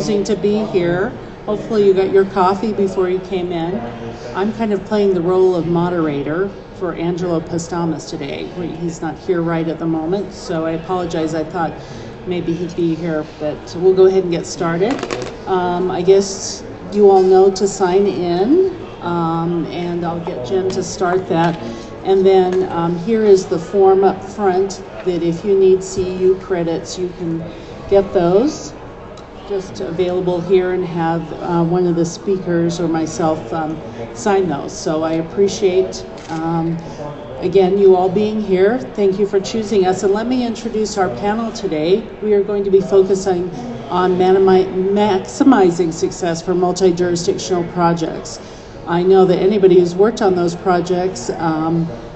choosing to be here. Hopefully you got your coffee before you came in. I'm kind of playing the role of moderator for Angelo Pastamas today. He's not here right at the moment, so I apologize. I thought maybe he'd be here, but we'll go ahead and get started. I guess you all know to sign in, and I'll get Jen to start that. And then here is the form up front that if you need CU credits, you can get those. Just available here, and have one of the speakers or myself sign those. So I appreciate, again, you all being here. Thank you for choosing us. And let me introduce our panel today. We are going to be focusing on maximizing success for multi-jurisdictional projects. I know that anybody who's worked on those projects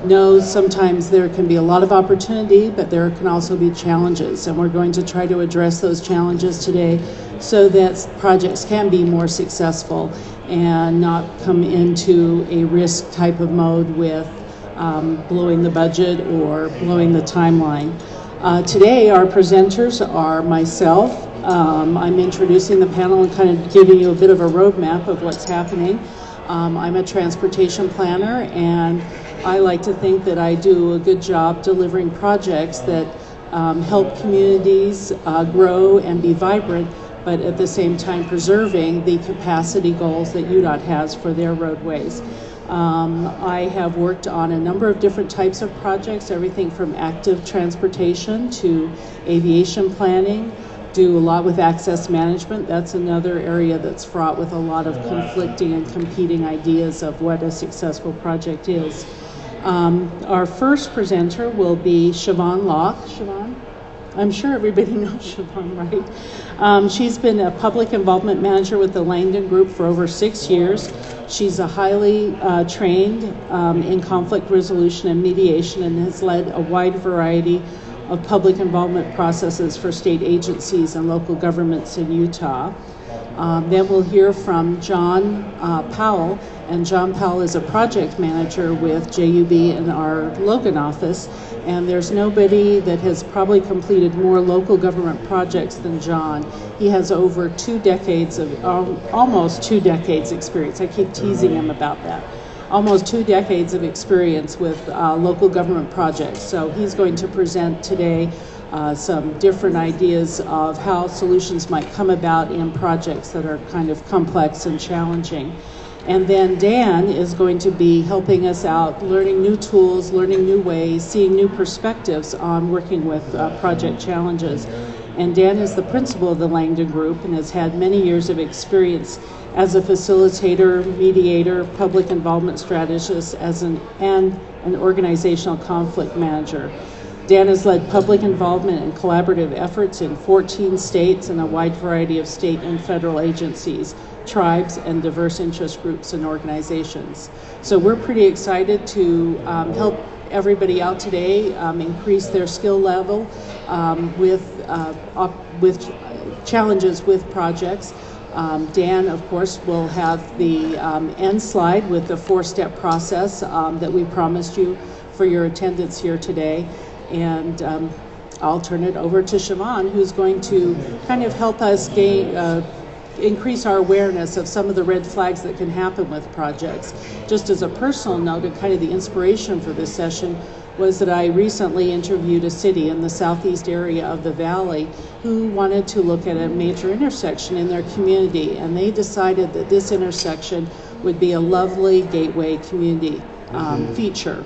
knows sometimes there can be a lot of opportunity, but there can also be challenges, and we're going to try to address those challenges today so that projects can be more successful and not come into a risk type of mode with blowing the budget or blowing the timeline. Today our presenters are myself. I'm introducing the panel and kind of giving you a bit of a roadmap of what's happening. I'm a transportation planner, and I like to think that I do a good job delivering projects that help communities grow and be vibrant, but at the same time preserving the capacity goals that UDOT has for their roadways. I have worked on a number of different types of projects, everything from active transportation to aviation planning. Do a lot with access management. That's another area that's fraught with a lot of conflicting and competing ideas of what a successful project is. Our first presenter will be Siobhan Locke. Siobhan? I'm sure everybody knows Siobhan, right? She's been a public involvement manager with the Langdon Group for over 6 years. She's a highly trained in conflict resolution and mediation, and has led a wide variety of public involvement processes for state agencies and local governments in Utah. Then we'll hear from John Powell, and John Powell is a project manager with JUB in our Logan office, and there's nobody that has probably completed more local government projects than John. He has over 2 decades of, almost 2 decades experience. I keep teasing him about that. Almost 2 decades of experience with local government projects. So he's going to present today some different ideas of how solutions might come about in projects that are kind of complex and challenging. And then Dan is going to be helping us out, learning new tools, learning new ways, seeing new perspectives on working with project challenges. And Dan is the principal of the Langdon Group and has had many years of experience as a facilitator, mediator, public involvement strategist, and an organizational conflict manager. Dan has led public involvement and collaborative efforts in 14 states and a wide variety of state and federal agencies, tribes, and diverse interest groups and organizations. So we're pretty excited to help everybody out today increase their skill level with challenges with projects. Dan, of course, will have the end slide with the 4-step process that we promised you for your attendance here today. And I'll turn it over to Siobhan, who's going to kind of help us increase our awareness of some of the red flags that can happen with projects. Just as a personal note, and kind of the inspiration for this session was that I recently interviewed a city in the southeast area of the valley who wanted to look at a major intersection in their community, and they decided that this intersection would be a lovely gateway community feature.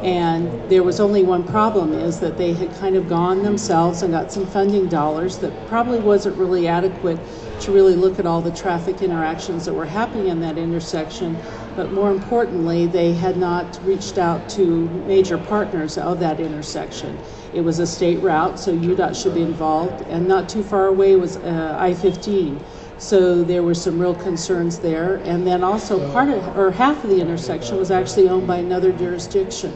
And there was only one problem, is that they had kind of gone themselves and got some funding dollars that probably wasn't really adequate to really look at all the traffic interactions that were happening in that intersection. But more importantly, they had not reached out to major partners of that intersection. It was a state route, so UDOT should be involved, and not too far away was I-15. So there were some real concerns there. And then also half of the intersection was actually owned by another jurisdiction.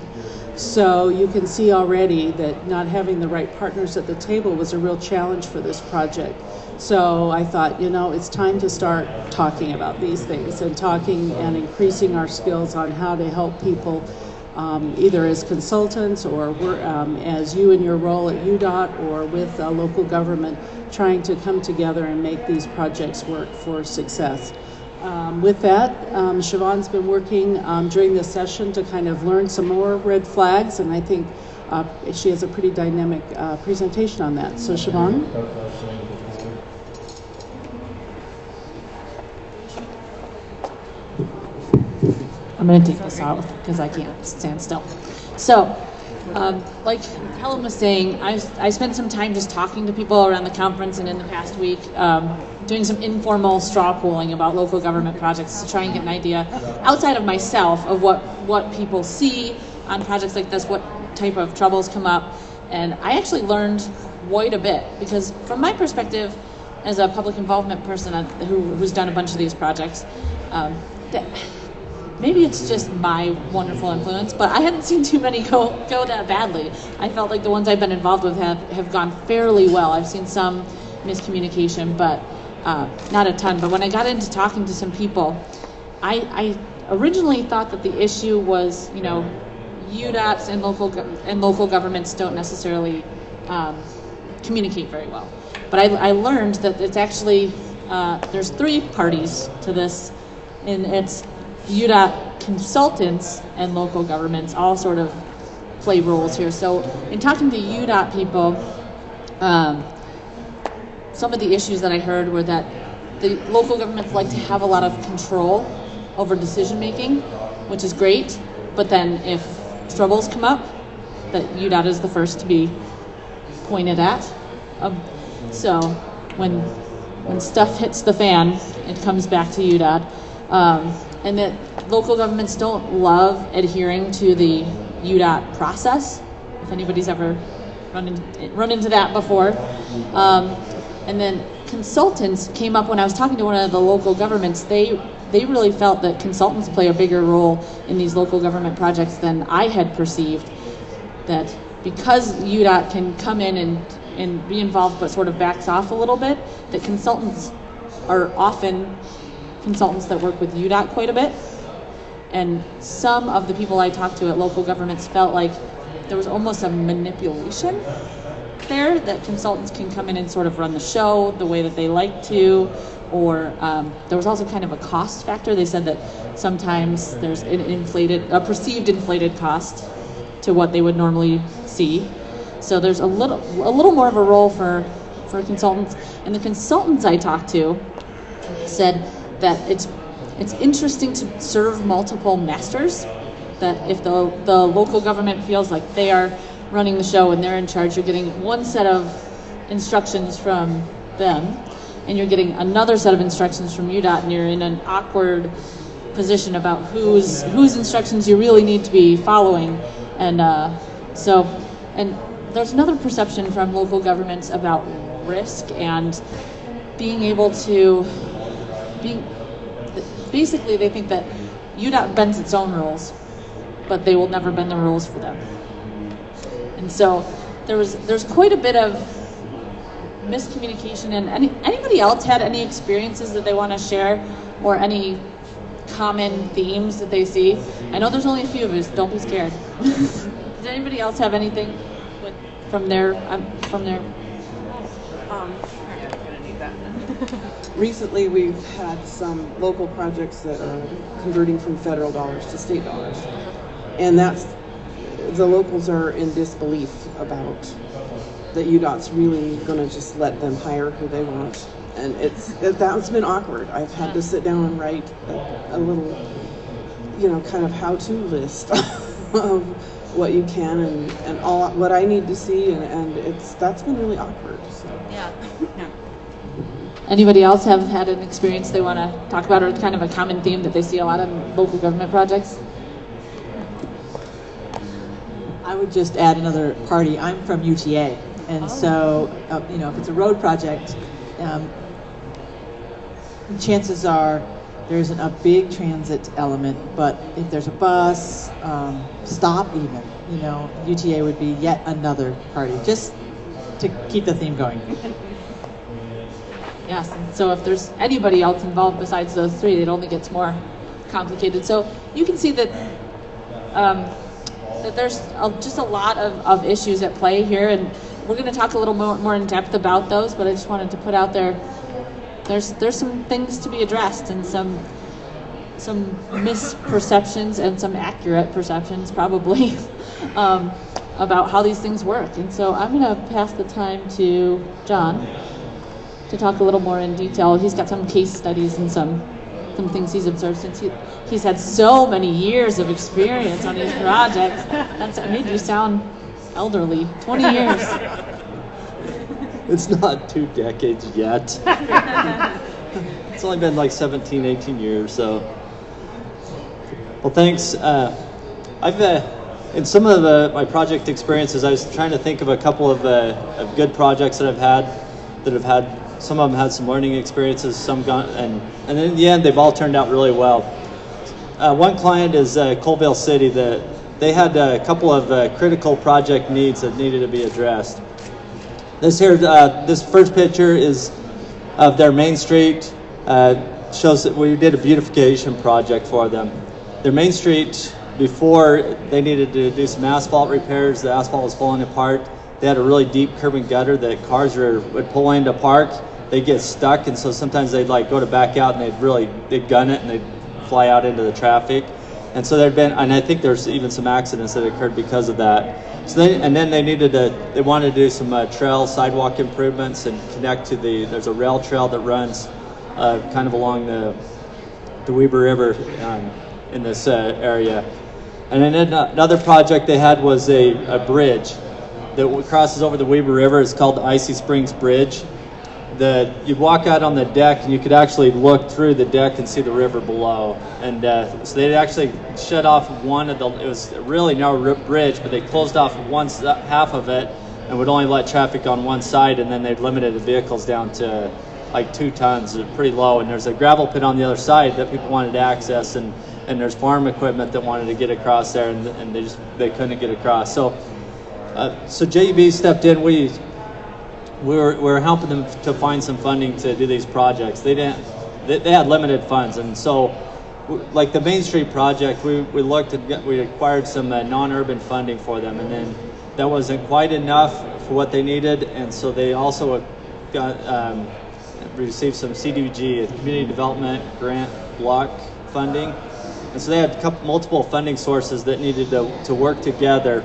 So you can see already that not having the right partners at the table was a real challenge for this project. So I thought, it's time to start talking about these things and talking and increasing our skills on how to help people either as consultants or as you in your role at UDOT or with local government, trying to come together and make these projects work for success. With that, Siobhan's been working during this session to kind of learn some more red flags, and I think she has a pretty dynamic presentation on that. So Siobhan? I'm going to take this out because I can't stand still. So, like Helen was saying, I spent some time just talking to people around the conference and in the past week, doing some informal straw polling about local government projects to try and get an idea outside of myself of what people see on projects like this, what type of troubles come up. And I actually learned quite a bit because from my perspective as a public involvement person who's done a bunch of these projects, maybe it's just my wonderful influence, but I hadn't seen too many go that badly. I felt like the ones I've been involved with have gone fairly well. I've seen some miscommunication, but not a ton. But when I got into talking to some people, I originally thought that the issue was, UDOTs and local governments don't necessarily communicate very well. But I learned that it's actually, there's three parties to this, and it's UDOT consultants and local governments all sort of play roles here. So in talking to UDOT people, some of the issues that I heard were that the local governments like to have a lot of control over decision making, which is great, but then if troubles come up, that UDOT is the first to be pointed at. So when stuff hits the fan, it comes back to UDOT. And that local governments don't love adhering to the UDOT process, if anybody's ever run into that before. And then consultants came up when I was talking to one of the local governments. They really felt that consultants play a bigger role in these local government projects than I had perceived. That because UDOT can come in and be involved but sort of backs off a little bit, that consultants are often consultants that work with UDOT quite a bit. And some of the people I talked to at local governments felt like there was almost a manipulation there, that consultants can come in and sort of run the show the way that they like to, or there was also kind of a cost factor. They said that sometimes there's a perceived inflated cost to what they would normally see. So there's a little more of a role for consultants. And the consultants I talked to said that it's interesting to serve multiple masters, that if the local government feels like they are running the show and they're in charge, you're getting one set of instructions from them and you're getting another set of instructions from UDOT, and you're in an awkward position about whose instructions you really need to be following. And and there's another perception from local governments about risk and being able to basically they think that UDOT bends its own rules, but they will never bend the rules for them. And so there's quite a bit of miscommunication. And anybody else had any experiences that they want to share, or any common themes that they see? I know there's only a few of us. Don't be scared. Does anybody else have anything from their? Recently, we've had some local projects that are converting from federal dollars to state dollars, and the locals are in disbelief about that UDOT's really going to just let them hire who they want, and that's been awkward. I've had to sit down and write a little, kind of how-to list of what you can and all what I need to see, and that's been really awkward. So. Yeah. Anybody else have had an experience they want to talk about, or kind of a common theme that they see a lot in local government projects? I would just add another party. I'm from UTA, and so if it's a road project, chances are there isn't a big transit element, but if there's a bus stop, even UTA would be yet another party, just to keep the theme going. Yes, and so if there's anybody else involved besides those three, it only gets more complicated. So you can see that that there's just a lot of issues at play here, and we're going to talk a little more in depth about those, but I just wanted to put out there, there's some things to be addressed, and some misperceptions and some accurate perceptions probably about how these things work. And so I'm going to pass the time to John to talk a little more in detail. He's got some case studies and some things he's observed since he's had so many years of experience on these projects. That made you sound elderly. 20 years. It's not 2 decades yet. It's only been like 17, 18 years, so. Well, thanks. I've in some of my project experiences, I was trying to think of a couple of good projects that I've had some of them had some learning experiences, some gone, and in the end, they've all turned out really well. One client is Colville City. They had a couple of critical project needs that needed to be addressed. This first picture is of their Main Street. Shows that we did a beautification project for them. Their Main Street, before they needed to do some asphalt repairs, the asphalt was falling apart. They had a really deep curb and gutter that cars would pull in to park. They'd get stuck, and so sometimes they'd go to back out, and they'd gun it, and they'd fly out into the traffic. And so and I think there's even some accidents that occurred because of that. So then they wanted to do some trail sidewalk improvements and connect to there's a rail trail that runs kind of along the Weber River in this area. And then another project they had was a bridge that crosses over the Weber River. It's called the Icy Springs Bridge. You'd walk out on the deck, and you could actually look through the deck and see the river below. And so they'd actually shut off it was a really narrow bridge, but they closed off half of it and would only let traffic on one side, and then they'd limited the vehicles down to like 2 tons, pretty low. And there's a gravel pit on the other side that people wanted to access, and there's farm equipment that wanted to get across there, and they couldn't get across. So JEB stepped in. We were helping them to find some funding to do these projects. They had limited funds, and so like the Main Street project, we acquired some non-urban funding for them, and then that wasn't quite enough for what they needed, and so they also received some CDBG, Community Development Grant Block funding, and so they had multiple funding sources that needed to work together.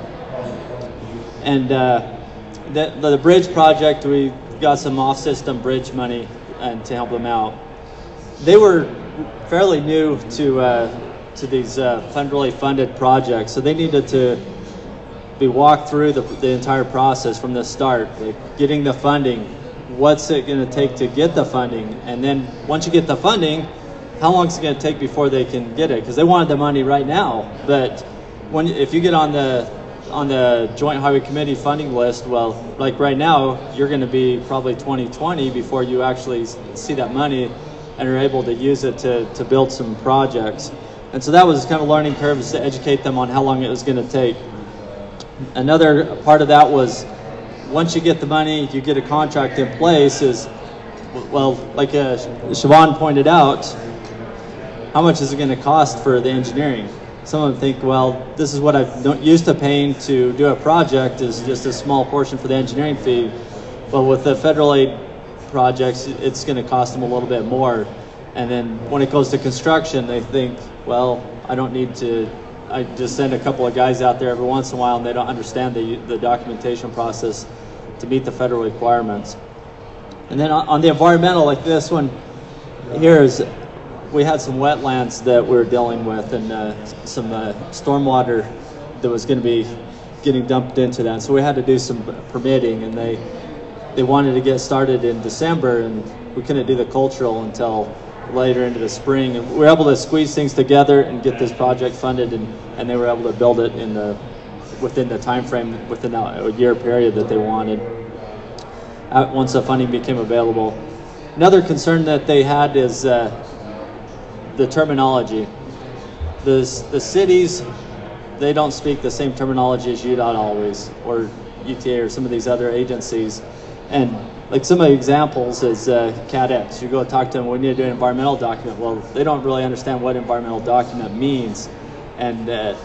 And the bridge project, we got some off-system bridge money and to help them out. They were fairly new to these federally funded projects, so they needed to be walked through the entire process from the start, like getting the funding, what's it going to take to get the funding, and then once you get the funding, how long is it going to take before they can get it? Because they wanted the money right now, but if you get on the Joint Highway Committee funding list, well, like right now, you're going to be probably 2020 before you actually see that money and are able to use it to build some projects. And so that was kind of a learning curve, is to educate them on how long it was going to take. Another part of that was, once you get the money, you get a contract in place, like Siobhan pointed out, how much is it going to cost for the engineering? Some of them think, well, this is what I'm used to paying to do a project, is just a small portion for the engineering fee. But with the federal aid projects, it's going to cost them a little bit more. And then when it goes to construction, they think, well, I just send a couple of guys out there every once in a while, and they don't understand the documentation process to meet the federal requirements. And then on the environmental, like this one here we had some wetlands that we were dealing with, and some stormwater that was going to be getting dumped into that. So we had to do some permitting, and they wanted to get started in December, and we couldn't do the cultural until later into the spring. And we were able to squeeze things together and get this project funded, and they were able to build it within the time frame, within a year period that they wanted, once the funding became available. Another concern that they had is the terminology. The cities, they don't speak the same terminology as UDOT always, or UTA, or some of these other agencies. And like some of the examples is CADX. You go talk to them, we need to do an environmental document. Well, they don't really understand what environmental document means. And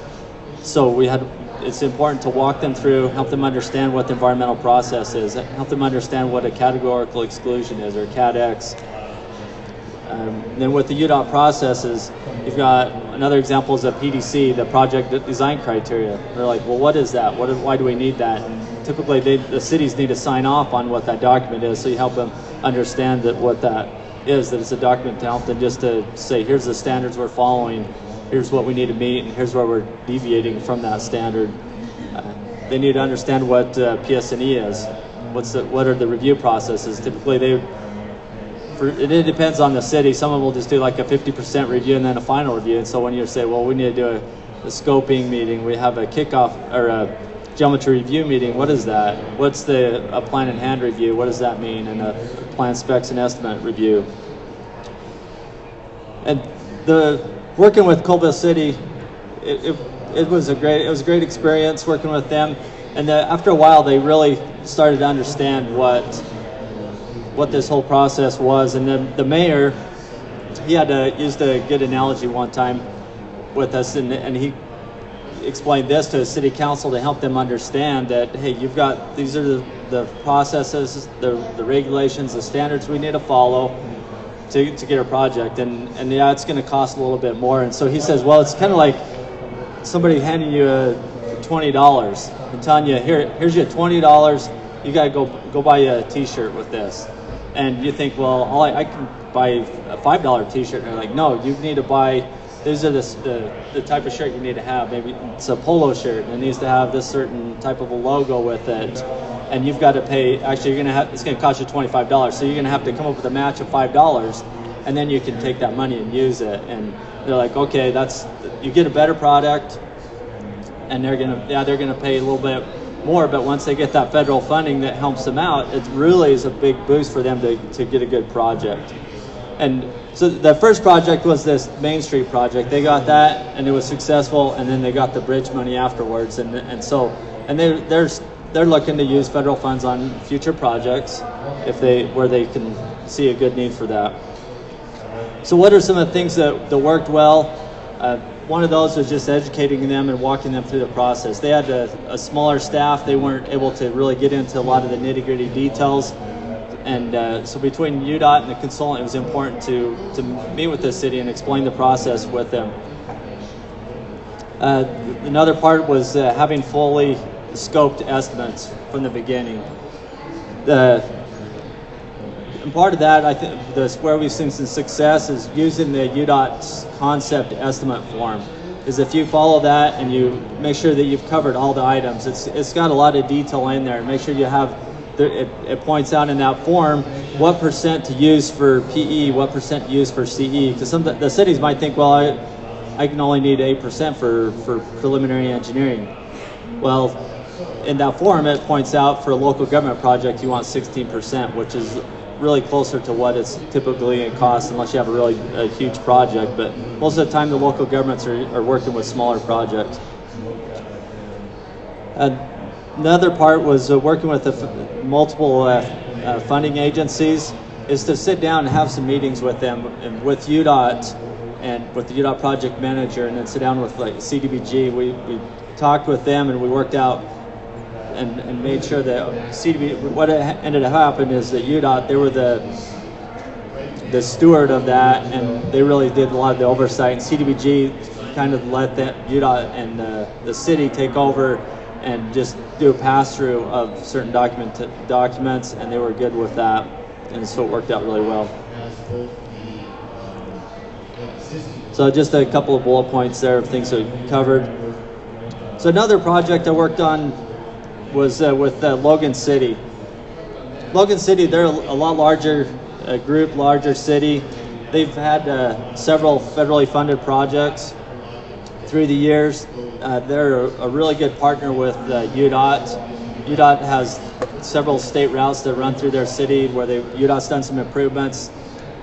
so we had it's important to walk them through, help them understand what the environmental process is, help them understand what a categorical exclusion is, or CADX. Then with the UDOT processes, you've got another example is a PDC, the project design criteria. They're like, well, what is that? Why do we need that? And typically, the cities need to sign off on what that document is, so you help them understand that what that is, that it's a document to help them just to say, here's the standards we're following, here's what we need to meet, and here's where we're deviating from that standard. They need to understand what PS&E is. What are the review processes? Typically, it depends on the city. Some of them will just do like a 50% review and then a final review. And so when you say, well, we need to do a scoping meeting, we have a kickoff or a geometry review meeting. What is that? What's a plan in hand review? What does that mean? And a plan specs and estimate review. And working with Colville City, it was a great experience working with them. And after a while, they really started to understand what this whole process was. And then the mayor, he used a good analogy one time with us, and he explained this to the city council to help them understand that, hey, these are the processes, the regulations, the standards we need to follow to get a project, and yeah, it's going to cost a little bit more. And so he says, well, it's kind of like somebody handing you $20 and telling you, here's your $20, you got to go buy a t-shirt with this. And you think, well, I can buy a $5 t-shirt. And they're like, no, you need to buy, these are the type of shirt you need to have. Maybe it's a polo shirt and it needs to have this certain type of a logo with it. And you've got to pay, actually it's going to cost you $25. So you're going to have to come up with a match of $5, and then you can take that money and use it. And they're like, okay, you get a better product, and they're going to pay a little bit more, but once they get that federal funding that helps them out, it really is a big boost for them to get a good project. And so the first project was this Main Street project. They got that, and it was successful, and then they got the bridge money afterwards. And they're looking to use federal funds on future projects where they can see a good need for that. So what are some of the things that worked well? One of those was just educating them and walking them through the process. They had a smaller staff. They weren't able to really get into a lot of the nitty-gritty details. And so between UDOT and the consultant, it was important to meet with the city and explain the process with them. Another part was having fully scoped estimates from the beginning. And part of that, I think, where we've seen some success is using the UDOT's concept estimate form. Is if you follow that and you make sure that you've covered all the items, it's got a lot of detail in there. Make sure you have, it points out in that form what percent to use for PE, what percent to use for CE. Because the cities might think, well, I can only need 8% for preliminary engineering. Well, in that form, it points out for a local government project, you want 16%, which is really closer to what it's typically in cost, unless you have a huge project. But most of the time, the local governments are working with smaller projects. Another part was working with multiple funding agencies, is to sit down and have some meetings with them, and with UDOT and with the UDOT project manager, and then sit down with like CDBG. We talked with them and we worked out and made sure that what ended up happening is that UDOT, they were the steward of that, and they really did a lot of the oversight. And CDBG kind of let UDOT and the city take over and just do a pass-through of certain documents, and they were good with that, and so it worked out really well. So just a couple of bullet points there of things that we covered. So another project I worked on was with Logan City. Logan City, they're a lot larger group, larger city. They've had several federally funded projects through the years. They're a really good partner with UDOT. UDOT has several state routes that run through their city where UDOT's done some improvements,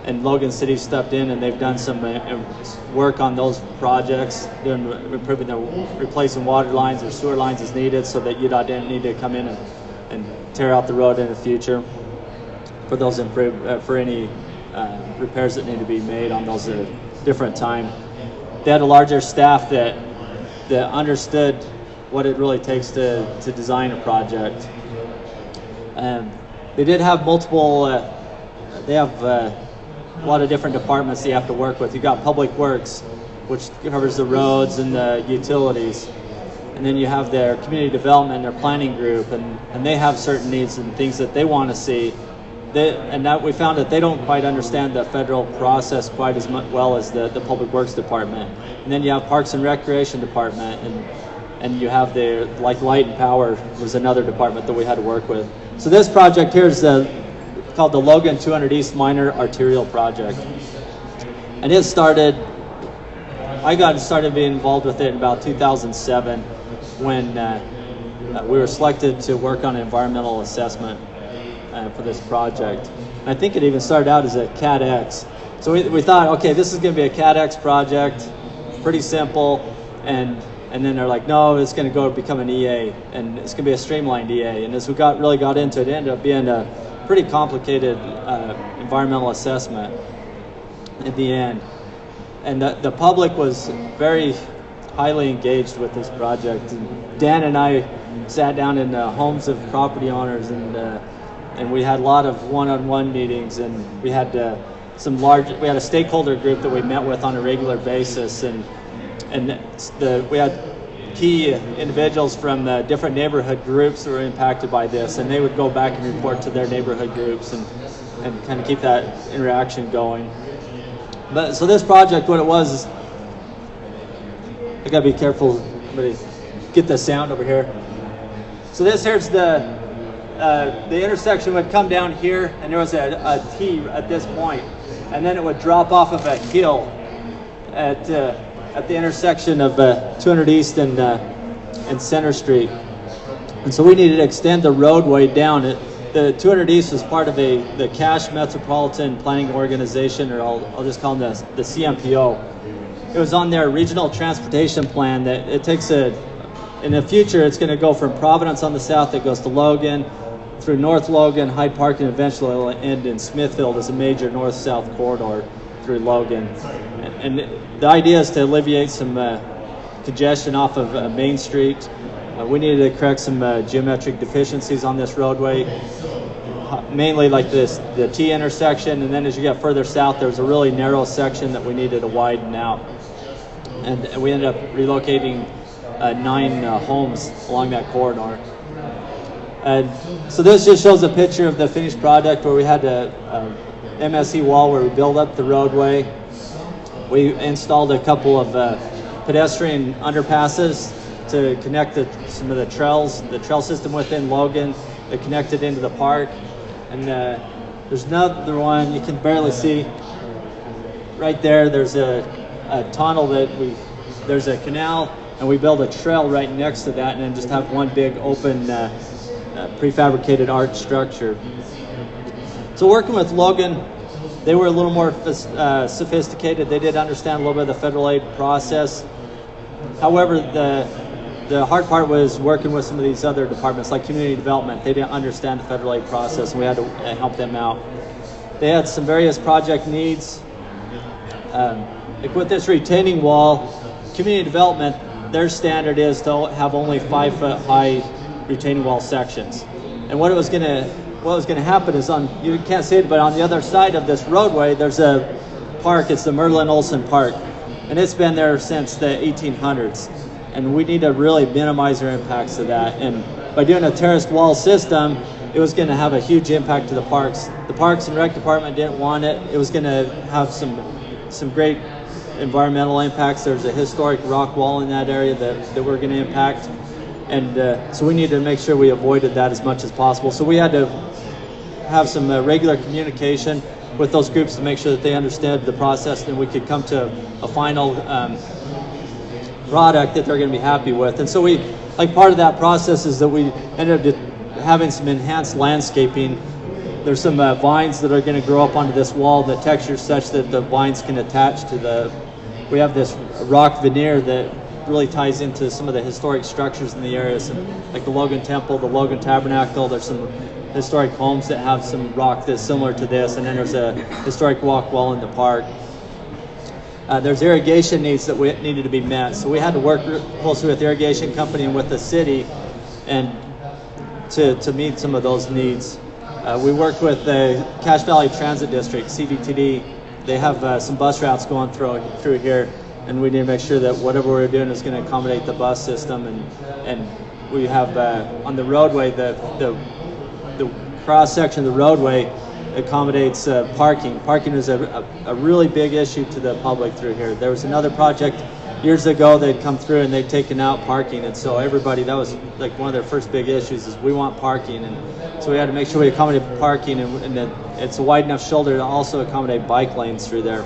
and Logan City stepped in and they've done some work on those projects, replacing water lines or sewer lines as needed, so that UDOT didn't need to come in and tear out the road in the future for those for any repairs that need to be made on those at a different time. They had a larger staff that understood what it really takes to design a project. They did have multiple, they have a lot of different departments you have to work with. You've got Public Works, which covers the roads and the utilities. And then you have their community development, their planning group, and they have certain needs and things that they want to see. And that we found that they don't quite understand the federal process quite as well as the Public Works Department. And then you have Parks and Recreation Department, and you have the, like Light and Power was another department that we had to work with. So this project here is called the Logan 200 East Minor Arterial Project. And it started, I got started being involved with it in about 2007 when we were selected to work on an environmental assessment for this project. And I think it even started out as a CADX. So we thought, okay, this is going to be a CADX project, pretty simple, and then they're like, no, it's going to go become an EA, and it's going to be a streamlined EA. And as we really got into it, it ended up being a pretty complicated environmental assessment at the end. And the public was very highly engaged with this project. And Dan and I sat down in the homes of property owners, and we had a lot of one-on-one meetings, and we had we had a stakeholder group that we met with on a regular basis, and we had key individuals from the different neighborhood groups that were impacted by this, and they would go back and report to their neighborhood groups and kind of keep that interaction going. But so this project, what it was is, I gotta be careful, somebody get the sound over here. So here's the intersection would come down here, and there was a T at this point, and then it would drop off of a hill at the intersection of 200 East and Center Street. And so we needed to extend the roadway down. The 200 East was part of the Cache Metropolitan Planning Organization, or I'll just call them the CMPO. It was on their regional transportation plan that it takes in the future, it's going to go from Providence on the south, that goes to Logan, through North Logan, Hyde Park, and eventually it'll end in Smithfield as a major north-south corridor through Logan. And the idea is to alleviate some congestion off of Main Street. We needed to correct some geometric deficiencies on this roadway, mainly like the T intersection, and then as you get further south, there's a really narrow section that we needed to widen out. And we ended up relocating 9 homes along that corridor. So this just shows a picture of the finished product where we had a MSE wall where we built up the roadway. We installed a couple of pedestrian underpasses to connect some of the trail system within Logan that connected into the park. And there's another one you can barely see right there. There's a tunnel there's a canal, and we built a trail right next to that, and then just have one big open prefabricated arch structure. So working with Logan, they were a little more sophisticated. They did understand a little bit of the federal aid process. However, the hard part was working with some of these other departments like community development. They didn't understand the federal aid process, and we had to help them out. They had some various project needs. Like with this retaining wall, community development, their standard is to have only 5-foot high retaining wall sections. And what was going to happen is you can't see it, but on the other side of this roadway, there's a park. It's the Merlin Olsen Park, and it's been there since the 1800s. And we need to really minimize our impacts to that. And by doing a terraced wall system, it was going to have a huge impact to the parks. The Parks and Rec Department didn't want it. It was going to have some great environmental impacts. There's a historic rock wall in that area that we're going to impact. And so we needed to make sure we avoided that as much as possible. So we had to have some regular communication with those groups to make sure that they understood the process, and we could come to a final product that they're going to be happy with. And so part of that process is that we ended up having some enhanced landscaping. There's some vines that are going to grow up onto this wall. The texture is such that the vines can attach to we have this rock veneer that really ties into some of the historic structures in the area, like the Logan Temple, the Logan Tabernacle. There's some historic homes that have some rock that's similar to this, and then there's a historic rock wall in the park. there's irrigation needs that needed to be met. So we had to work closely with the irrigation company and with the city and to meet some of those needs. We worked with the Cache Valley Transit District, CVTD. They have some bus routes going through here, and we need to make sure that whatever we're doing is going to accommodate the bus system. And we have on the roadway, the cross section of the roadway accommodates parking. Parking is a really big issue to the public through here. There was another project years ago they'd come through and they'd taken out parking, and so everybody, that was like one of their first big issues is we want parking, and so we had to make sure we accommodate parking and that it's a wide enough shoulder to also accommodate bike lanes through there.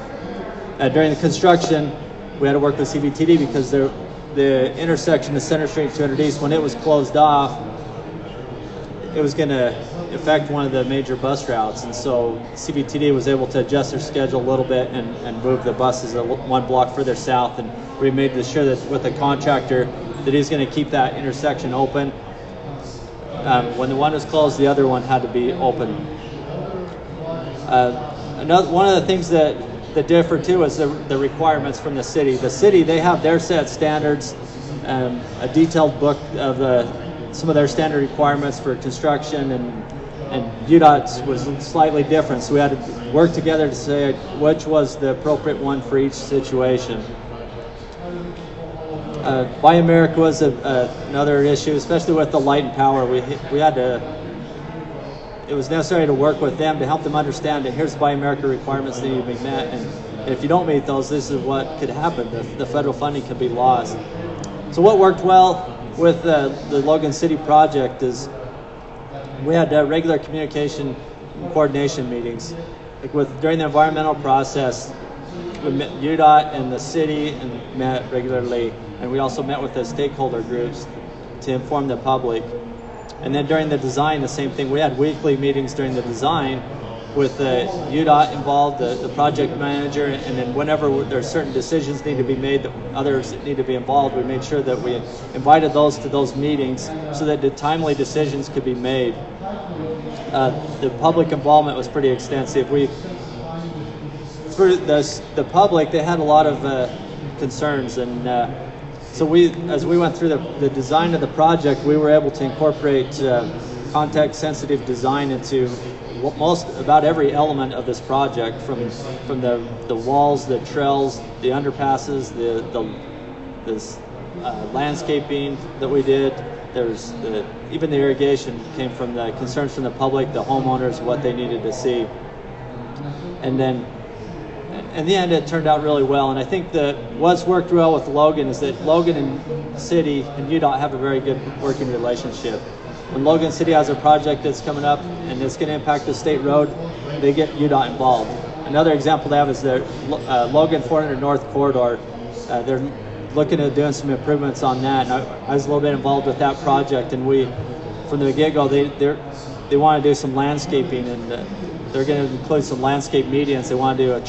During the construction, we had to work with CVTD because the intersection of Center Street and 200 East, when it was closed off, it was going to affect one of the major bus routes, and so CVTD was able to adjust their schedule a little bit and move the buses one block further south, and we made sure that with the contractor that he's going to keep that intersection open. When the one was closed, the other one had to be open. One of the things that differ too is the requirements from the city. The city, they have their set standards, a detailed book of some of their standard requirements for construction, and UDOT's was slightly different, so we had to work together to say which was the appropriate one for each situation. Buy America was another issue, especially with the light and power. We had to, it was necessary to work with them to help them understand that here's Buy America requirements that need to be met, and if you don't meet those, this is what could happen. The federal funding could be lost. So what worked well with the Logan City project is we had regular communication and coordination meetings. Like during the environmental process, we met UDOT and the city and met regularly, and we also met with the stakeholder groups to inform the public. And then during the design, the same thing. We had weekly meetings during the design with the UDOT involved, the project manager, and then whenever there's certain decisions need to be made that others need to be involved, we made sure that we invited those to those meetings so that the timely decisions could be made. The public involvement was pretty extensive. For the public, they had a lot of concerns, and so as we went through the design of the project, we were able to incorporate context-sensitive design into about every element of this project, from the walls, the trails, the underpasses, the landscaping that we did. There's even the irrigation came from the concerns from the public, the homeowners, what they needed to see. And then in the end, it turned out really well. And I think that what's worked well with Logan is that Logan and City and UDOT have a very good working relationship. When Logan City has a project that's coming up and it's going to impact the state road, they get UDOT involved. Another example they have is the Logan 400 North Corridor. They're looking at doing some improvements on that, and I was a little bit involved with that project. And we, from the get-go, they want to do some landscaping, and they're going to include some landscape medians. They want to do a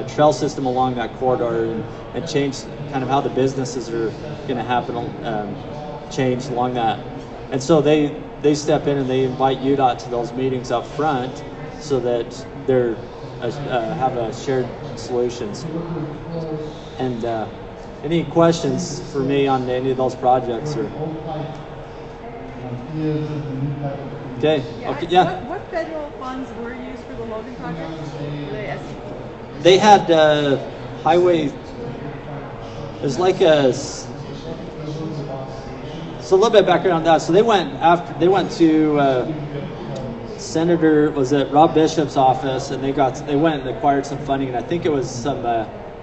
trail system along that corridor and change kind of how the businesses are going to happen, change along that. And so they step in and they invite UDOT to those meetings up front so that they're have a shared solutions. And any questions for me on any of those projects? Or okay, yeah. What federal funds were used for the Logan project? Were they SCP? They had highway. There's like a. So a little bit of background on that. So they went to Senator, was it Rob Bishop's office, and they went and acquired some funding, and I think it was some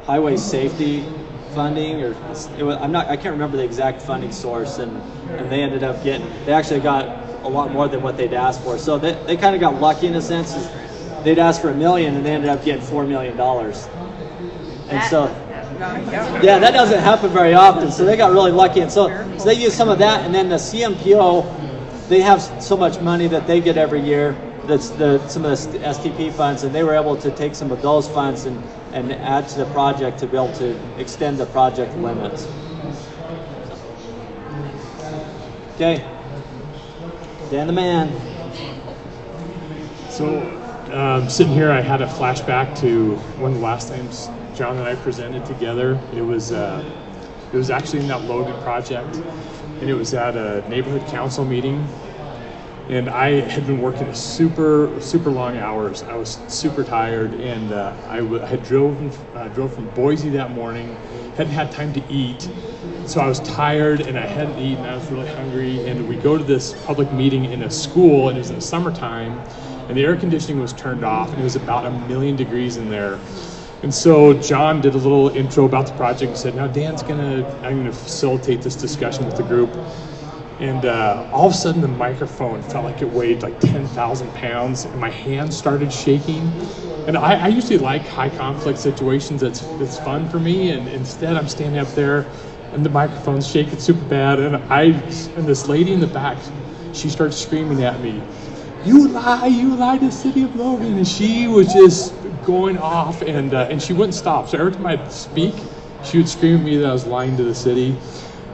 highway safety funding, or I can't remember the exact funding source, and they ended up they actually got a lot more than what they'd asked for. So they kind of got lucky in a sense. They'd asked for $1 million and they ended up getting $4 million. And so yeah, that doesn't happen very often. So they got really lucky, and so they used some of that, and then the CMPO, they have so much money that they get every year. That's some of the STP funds, and they were able to take some of those funds and add to the project to be able to extend the project limits. Okay, Dan the man. So Sitting here, I had a flashback to one of the last times John and I presented together. It was actually in that Logan project, and it was at a neighborhood council meeting. And I had been working super long hours. I was super tired, and I had drove from Boise that morning. Hadn't had time to eat, so I was tired and I hadn't eaten. I was really hungry, and we go to this public meeting in a school, and it was in the summertime, and the air conditioning was turned off, and it was about 1,000,000 degrees in there. And so John did a little intro about the project and said, "Now I'm gonna facilitate this discussion with the group." And all of a sudden, the microphone felt like it weighed like 10,000 pounds, and my hands started shaking. And I usually like high conflict situations. It's fun for me. And instead, I'm standing up there, and the microphone's shaking super bad. And this lady in the back, she starts screaming at me, "You lie to the city of Logan!" And she was just going off, and she wouldn't stop. So every time I'd speak, she would scream at me that I was lying to the city.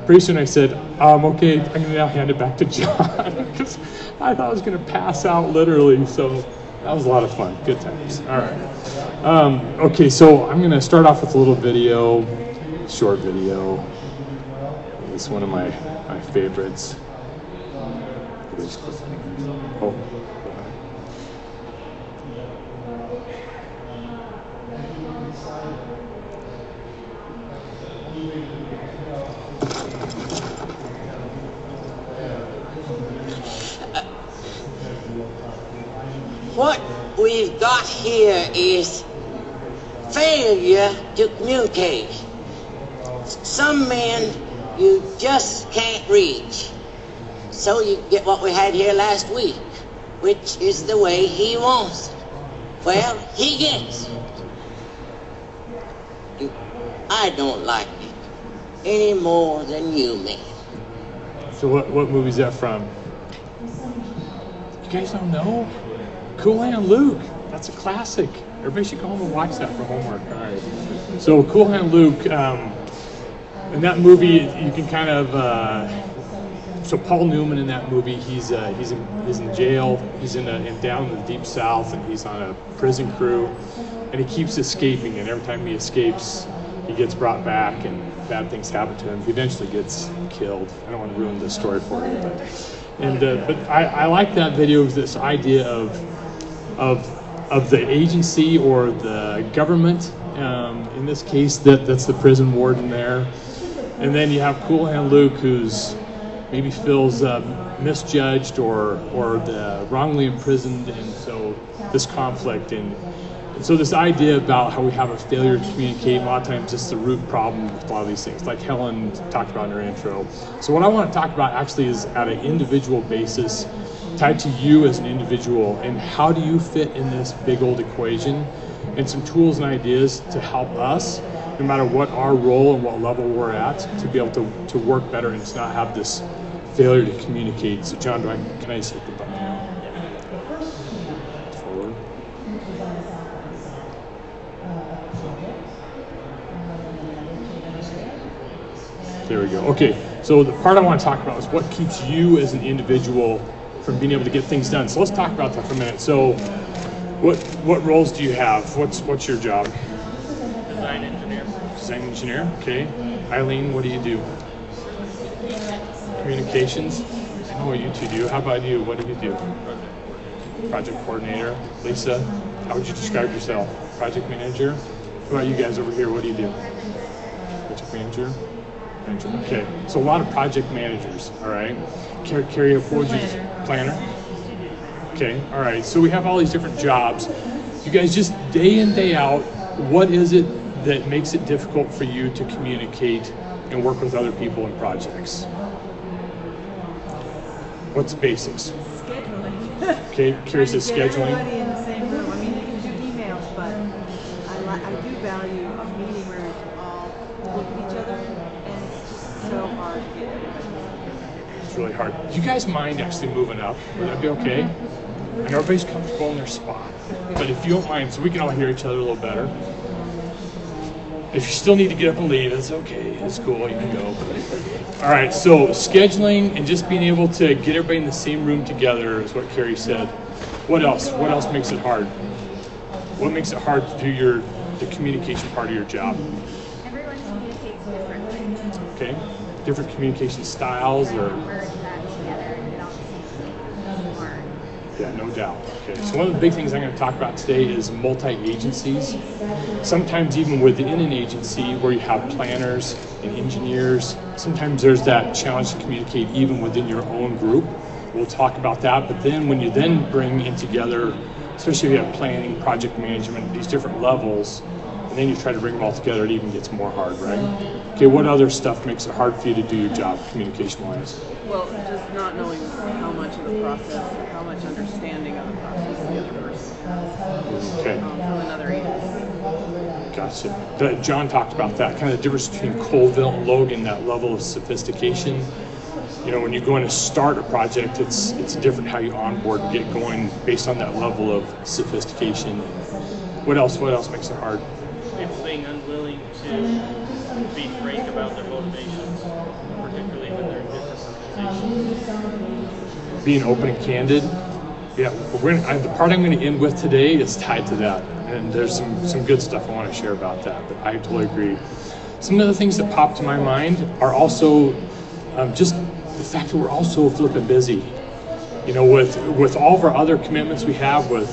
Pretty soon I said, okay, I'm going to now hand it back to John, because I thought I was going to pass out literally. So that was a lot of fun. Good times. All right. Okay, so I'm going to start off with a little video, short video. It's one of my favorites. Oh. What we've got here is failure to communicate. Some men you just can't reach. So you get what we had here last week, which is the way he wants it. Well, he gets it. And I don't like it any more than you, man. So what movie is that from? You guys don't know? Cool Hand Luke. That's a classic. Everybody should go home and watch that for homework. All right. So Cool Hand Luke. In that movie, you can kind of. So Paul Newman in that movie, he's in jail. He's down in the deep south, and he's on a prison crew, and he keeps escaping. And every time he escapes, he gets brought back, and bad things happen to him. He eventually gets killed. I don't want to ruin the story for you, but I like that video. This idea of the agency or the government. In this case, that's the prison warden there, and then you have Cool Hand Luke, who's maybe feels misjudged or wrongly imprisoned, and so this conflict and so this idea about how we have a failure to communicate, a lot of times it's the root problem with a lot of these things, like Helen talked about in her intro. So what I want to talk about actually is at an individual basis, tied to you as an individual, and how do you fit in this big old equation, and some tools and ideas to help us, no matter what our role and what level we're at, to be able to work better and to not have this failure to communicate. So John, can I just hit the button now? Forward. There we go. Okay, so the part I want to talk about is what keeps you as an individual from being able to get things done. So let's talk about that for a minute. So what roles do you have? What's your job? Design engineer. Design engineer, okay. Eileen, what do you do? Communications. I know what you two do. How about you? What do you do? Project coordinator. Lisa, how would you describe yourself? Project manager. How about you guys over here? What do you do? Project manager. Okay, so a lot of project managers, all right. Carrie, what would you planner? Okay, all right. So we have all these different jobs. You guys just day in, day out, what is it that makes it difficult for you to communicate and work with other people in projects? What's basics? Scheduling. Okay, Carrie says Trying to get scheduling. everybody in the same room. I mean, you can do emails, but I do value a meeting where we can all look at each other, and it's just so hard to get everybody. It's really hard. Do you guys mind actually moving up? Would that be okay? I know everybody's comfortable in their spot, but if you don't mind, so we can all hear each other a little better. If you still need to get up and leave, it's okay. It's cool. You can go. All right. So scheduling and just being able to get everybody in the same room together is what Carrie said. What else? What else makes it hard? What makes it hard to do the communication part of your job? Everyone communicates differently. Okay, different communication styles or. Merge that together and get on the same page. Yeah, no doubt. Okay, so one of the big things I'm going to talk about today is multi-agencies. Sometimes even within an agency where you have planners and engineers, sometimes there's that challenge to communicate even within your own group. We'll talk about that, but then when you then bring in together, especially if you have planning, project management, these different levels, and then you try to bring them all together, it even gets more hard, right? Okay, what other stuff makes it hard for you to do your job communication-wise? Well, just not knowing how much of the process, or how much understanding of the process the other person has Okay. from another agency. Gotcha. John talked about that, kind of the difference between Colville and Logan, that level of sophistication. You know, when you're going to start a project, it's different how you onboard and get going based on that level of sophistication. What else makes it hard? People being unwilling to be frank about their motivations, particularly when they're in different organizations. Being open and candid. Yeah, the part I'm going to end with today is tied to that. And there's some good stuff I want to share about that, but I totally agree. Some of the things that pop to my mind are also just the fact that we're also flipping busy. You know, with all of our other commitments we have with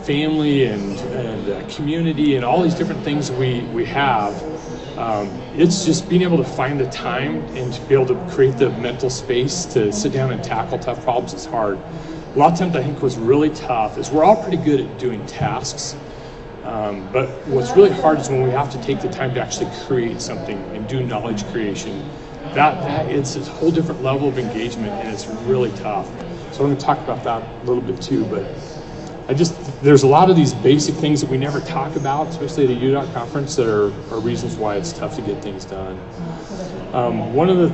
family and community and all these different things we have, it's just being able to find the time and to be able to create the mental space to sit down and tackle tough problems is hard. A lot of times I think what's really tough is we're all pretty good at doing tasks, but what's really hard is when we have to take the time to actually create something and do knowledge creation. That it's a whole different level of engagement, and it's really tough. So I'm going to talk about that a little bit too, but there's a lot of these basic things that we never talk about, especially at a UDOT conference, that are reasons why it's tough to get things done. One of the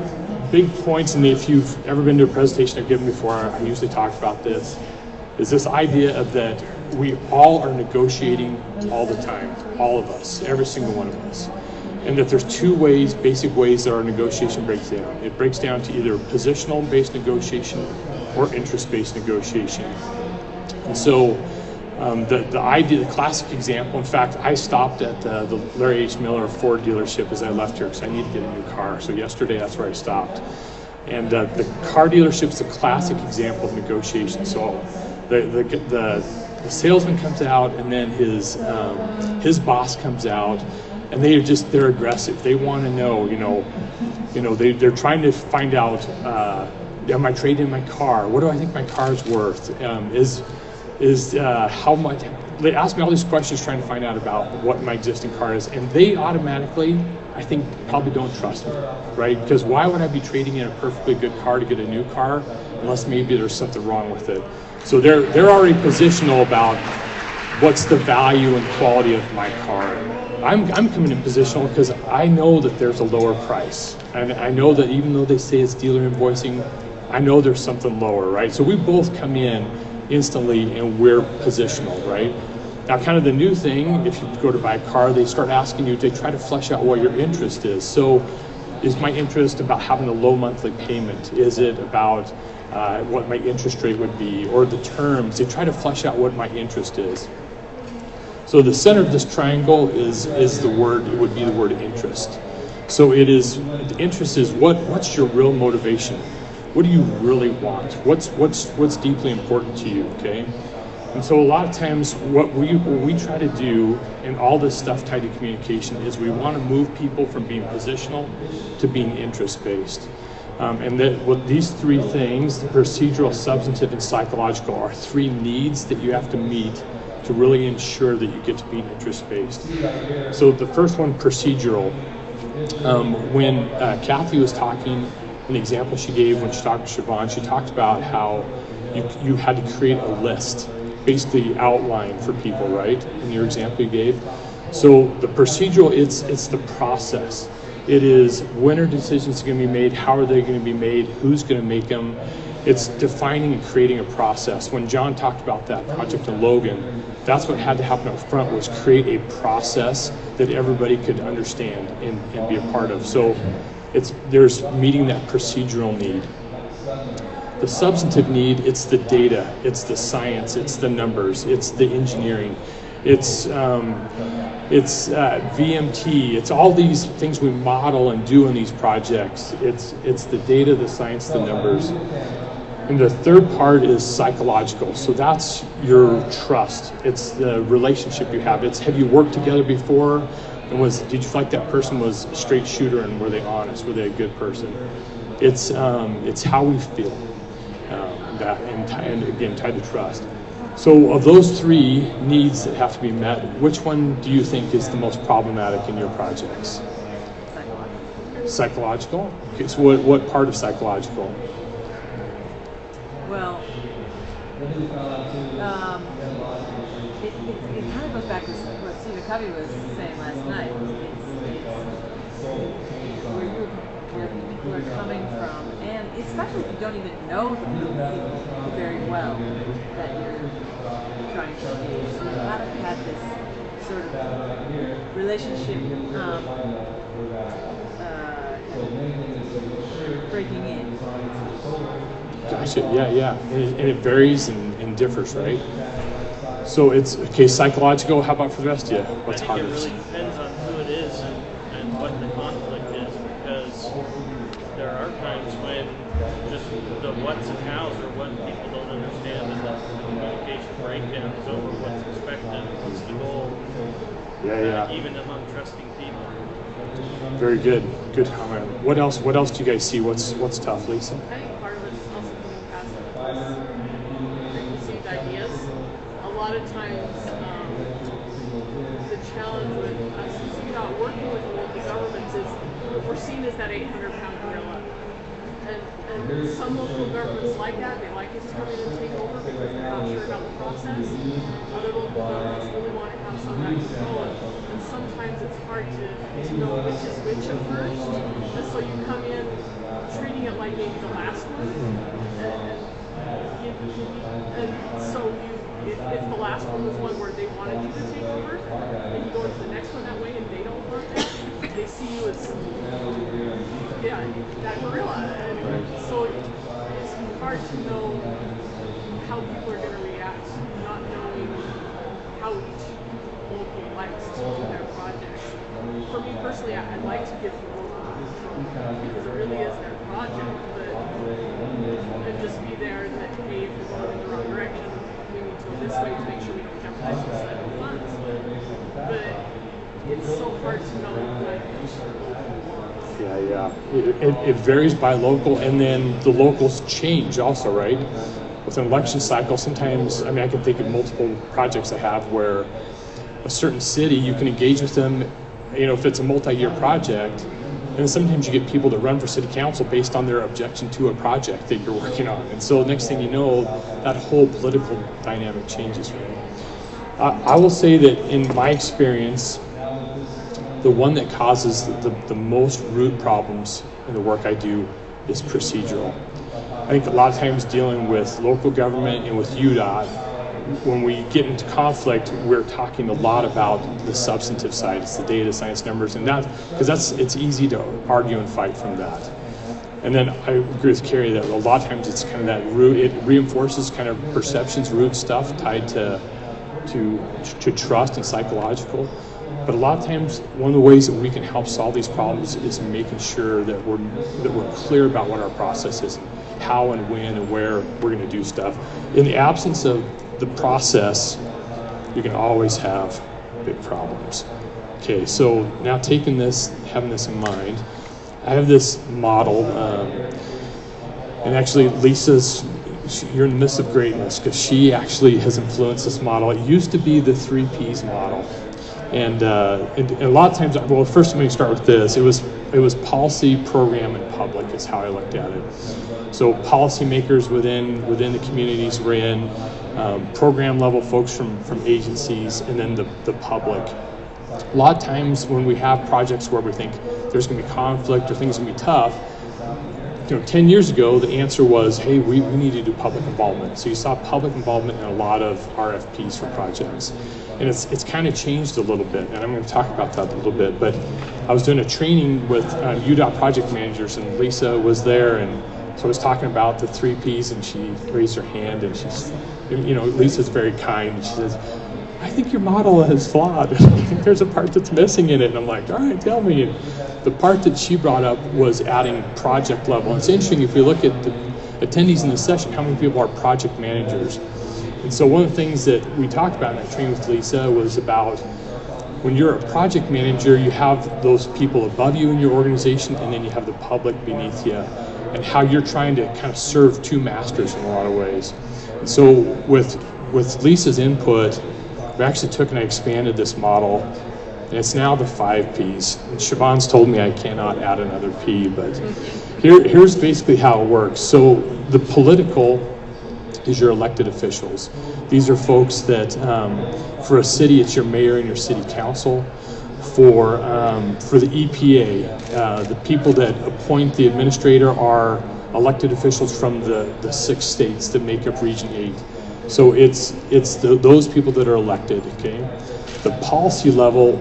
big points, and if you've ever been to a presentation I've given before, I usually talk about this, is this idea of that we all are negotiating all the time, all of us, every single one of us. And that there's two basic ways that our negotiation breaks down. It breaks down to either positional-based negotiation or interest-based negotiation. And so the idea, the classic example, in fact, I stopped at the Larry H. Miller Ford dealership as I left here because I needed to get a new car. So yesterday, that's where I stopped. And the car dealership's a classic example of negotiation. So the salesman comes out, and then his boss comes out, and they're aggressive. They want to know, they're trying to find out, am I trading my car? What do I think my car's worth? How much? They ask me all these questions trying to find out about what my existing car is, and they automatically, I think, probably don't trust me, right? Because why would I be trading in a perfectly good car to get a new car unless maybe there's something wrong with it? So they're already positional about what's the value and quality of my car. I'm coming in positional because I know that there's a lower price, and I know that even though they say it's dealer invoicing, I know there's something lower, right? So we both come in instantly and we're positional, right? Now, kind of the new thing, if you go to buy a car, they start asking you, they try to flesh out what your interest is. So is my interest about having a low monthly payment? Is it about what my interest rate would be, or the terms? They try to flesh out what my interest is. So the center of this triangle is the word, it would be the word interest. So it is, the interest is what's your real motivation? What do you really want? What's deeply important to you, okay? And so a lot of times what we try to do in all this stuff tied to communication is we want to move people from being positional to being interest-based. And that what these three things, the procedural, substantive, and psychological, are three needs that you have to meet to really ensure that you get to be interest-based. So the first one, procedural. When Kathy was talking, an example she gave when she talked to Siobhan, she talked about how you had to create a list, basically outline for people, right? In your example you gave. So the procedural, it's the process. It is when are decisions going to be made, how are they going to be made, who's going to make them. It's defining and creating a process. When John talked about that project in Logan, that's what had to happen up front, was create a process that everybody could understand and be a part of. So there's meeting that procedural need. The substantive need, it's the data, it's the science, it's the numbers, it's the engineering, it's VMT, it's all these things we model and do in these projects. It's the data, the science, the numbers. And the third part is psychological. So that's your trust. It's the relationship you have. It's, have you worked together before? And did you feel like that person was a straight shooter, and were they honest? Were they a good person? It's how we feel. And again, tied to trust. So of those three needs that have to be met, which one do you think is the most problematic in your projects? Psychological? Okay, so what part of psychological? Well, it kind of goes back to what Stephen Covey was saying last night. It's where people are coming from, and especially if you don't even know the people very well that you're trying to engage. So you kind of have this sort of relationship breaking in. Gotcha. Yeah. And it varies and differs, right? So it's okay. Psychological. How about for the rest of you? What's harder? I think it really depends on who it is and what the conflict is, because there are times when just the what's and hows or what people don't understand, and the communication breakdown is over what's expected, what's the goal. Yeah. Even among trusting people. Very good. Good comment. What else do you guys see? What's tough, Lisa? I think part of it is also coming past preconceived ideas. A lot of times, the challenge with us not working with the local governments is we're seen as that 800-pound gorilla. And some local governments like that. They like us to come in and take over because they're not sure about the process. Other local governments really want to have some of that control. And sometimes it's hard to know which is which at first. And so you come in treating it like maybe the last one. And so if the last one was one where they wanted you to take over, and you go into the next one that way and they don't want that, they see you as that gorilla. And so it's hard to know how people are going to react, not knowing how each local likes to do their projects. For me personally, I'd like to give the local control because it really is their project, but and just be there that, hey, if we're going in the wrong direction, we need to go this way to make sure we don't jeopardize the federal funds. But it's so hard to know what local wants. Yeah. It varies by local, and then the locals change also, right? With an election cycle, sometimes, I can think of multiple projects I have where a certain city, you can engage with them, if it's a multi-year project, and sometimes you get people that run for city council based on their objection to a project that you're working on. And so next thing you know, that whole political dynamic changes, right? I will say that in my experience, the one that causes the most root problems in the work I do is procedural. I think a lot of times dealing with local government and with UDOT, when we get into conflict, we're talking a lot about the substantive side. It's the data, science, numbers, and that, because it's easy to argue and fight from that. And then I agree with Carrie that a lot of times it's kind of that root, it reinforces kind of perceptions, root stuff tied to trust and psychological. But a lot of times, one of the ways that we can help solve these problems is making sure that we're clear about what our process is, how and when and where we're going to do stuff. In the absence of the process, you can always have big problems. Okay, so now having this in mind, I have this model, and actually you're in the midst of greatness because she actually has influenced this model. It used to be the 3 Ps model. And a lot of times, well, first let me start with this. It was policy, program, and public is how I looked at it. So policymakers within the communities we're in, program level folks from agencies, and then the public. A lot of times when we have projects where we think there's going to be conflict or things are going to be tough, 10 years ago, the answer was, hey, we need to do public involvement. So you saw public involvement in a lot of RFPs for projects. And it's kind of changed a little bit, and I'm going to talk about that a little bit. But I was doing a training with UDOT project managers, and Lisa was there, and So I was talking about the 3 Ps, and she raised her hand, and she's, Lisa's very kind. She says, I think your model is flawed. I think there's a part that's missing in it. And I'm like, all right, tell me. And the part that she brought up was adding project level. And it's interesting, if you look at the attendees in the session, how many people are project managers? And so one of the things that we talked about in that training with Lisa was about when you're a project manager, you have those people above you in your organization, and then you have the public beneath you, and how you're trying to kind of serve 2 masters in a lot of ways. And so with Lisa's input, we actually took and I expanded this model, and it's now the 5 Ps. And Siobhan's told me I cannot add another P, but here's basically how it works. So the political is your elected officials. These are folks that, for a city, it's your mayor and your city council. For the EPA, the people that appoint the administrator are elected officials from the 6 states that make up Region 8. So it's those people that are elected, okay? The policy level,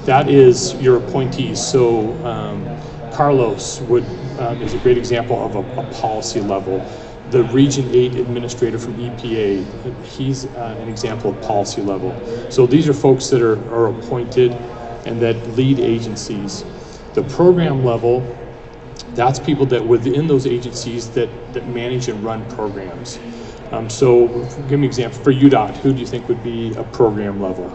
that is your appointees. So Carlos is a great example of a policy level. The Region 8 administrator from EPA, he's an example of policy level. So these are folks that are appointed and that lead agencies. The program level, that's people that within those agencies that manage and run programs. So give me an example. For UDOT, who do you think would be a program level?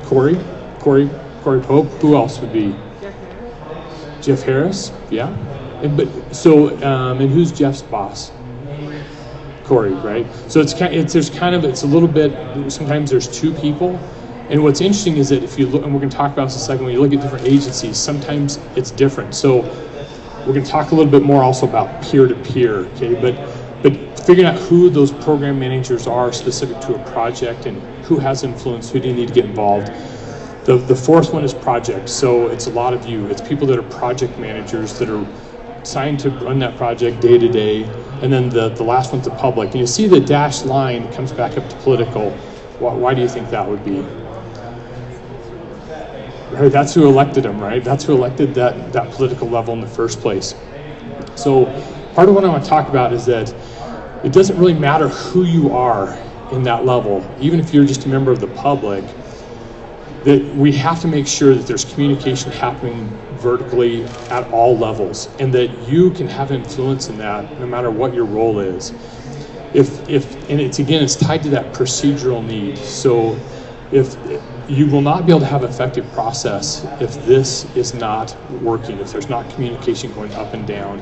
Corey Pope. Who else would be? Jeff Harris, yeah. And who's Jeff's boss? Corey, right? So it's a little bit. Sometimes there's 2 people, and what's interesting is that if you look, and we're going to talk about this in a second, when you look at different agencies, sometimes it's different. So we're going to talk a little bit more also about peer-to-peer, okay? But figuring out who those program managers are specific to a project and who has influence, who do you need to get involved. The 4th one is projects. So it's a lot of you. It's people that are project managers that are assigned to run that project day to day. And then the last one's the public. And you see the dashed line comes back up to political. Why do you think that would be? Right, that's who elected them, right? That's who elected that political level in the first place. So part of what I want to talk about is that it doesn't really matter who you are in that level, even if you're just a member of the public, that we have to make sure that there's communication happening vertically at all levels, and that you can have influence in that no matter what your role is. And it's tied to that procedural need. So if you will not be able to have effective process if this is not working, if there's not communication going up and down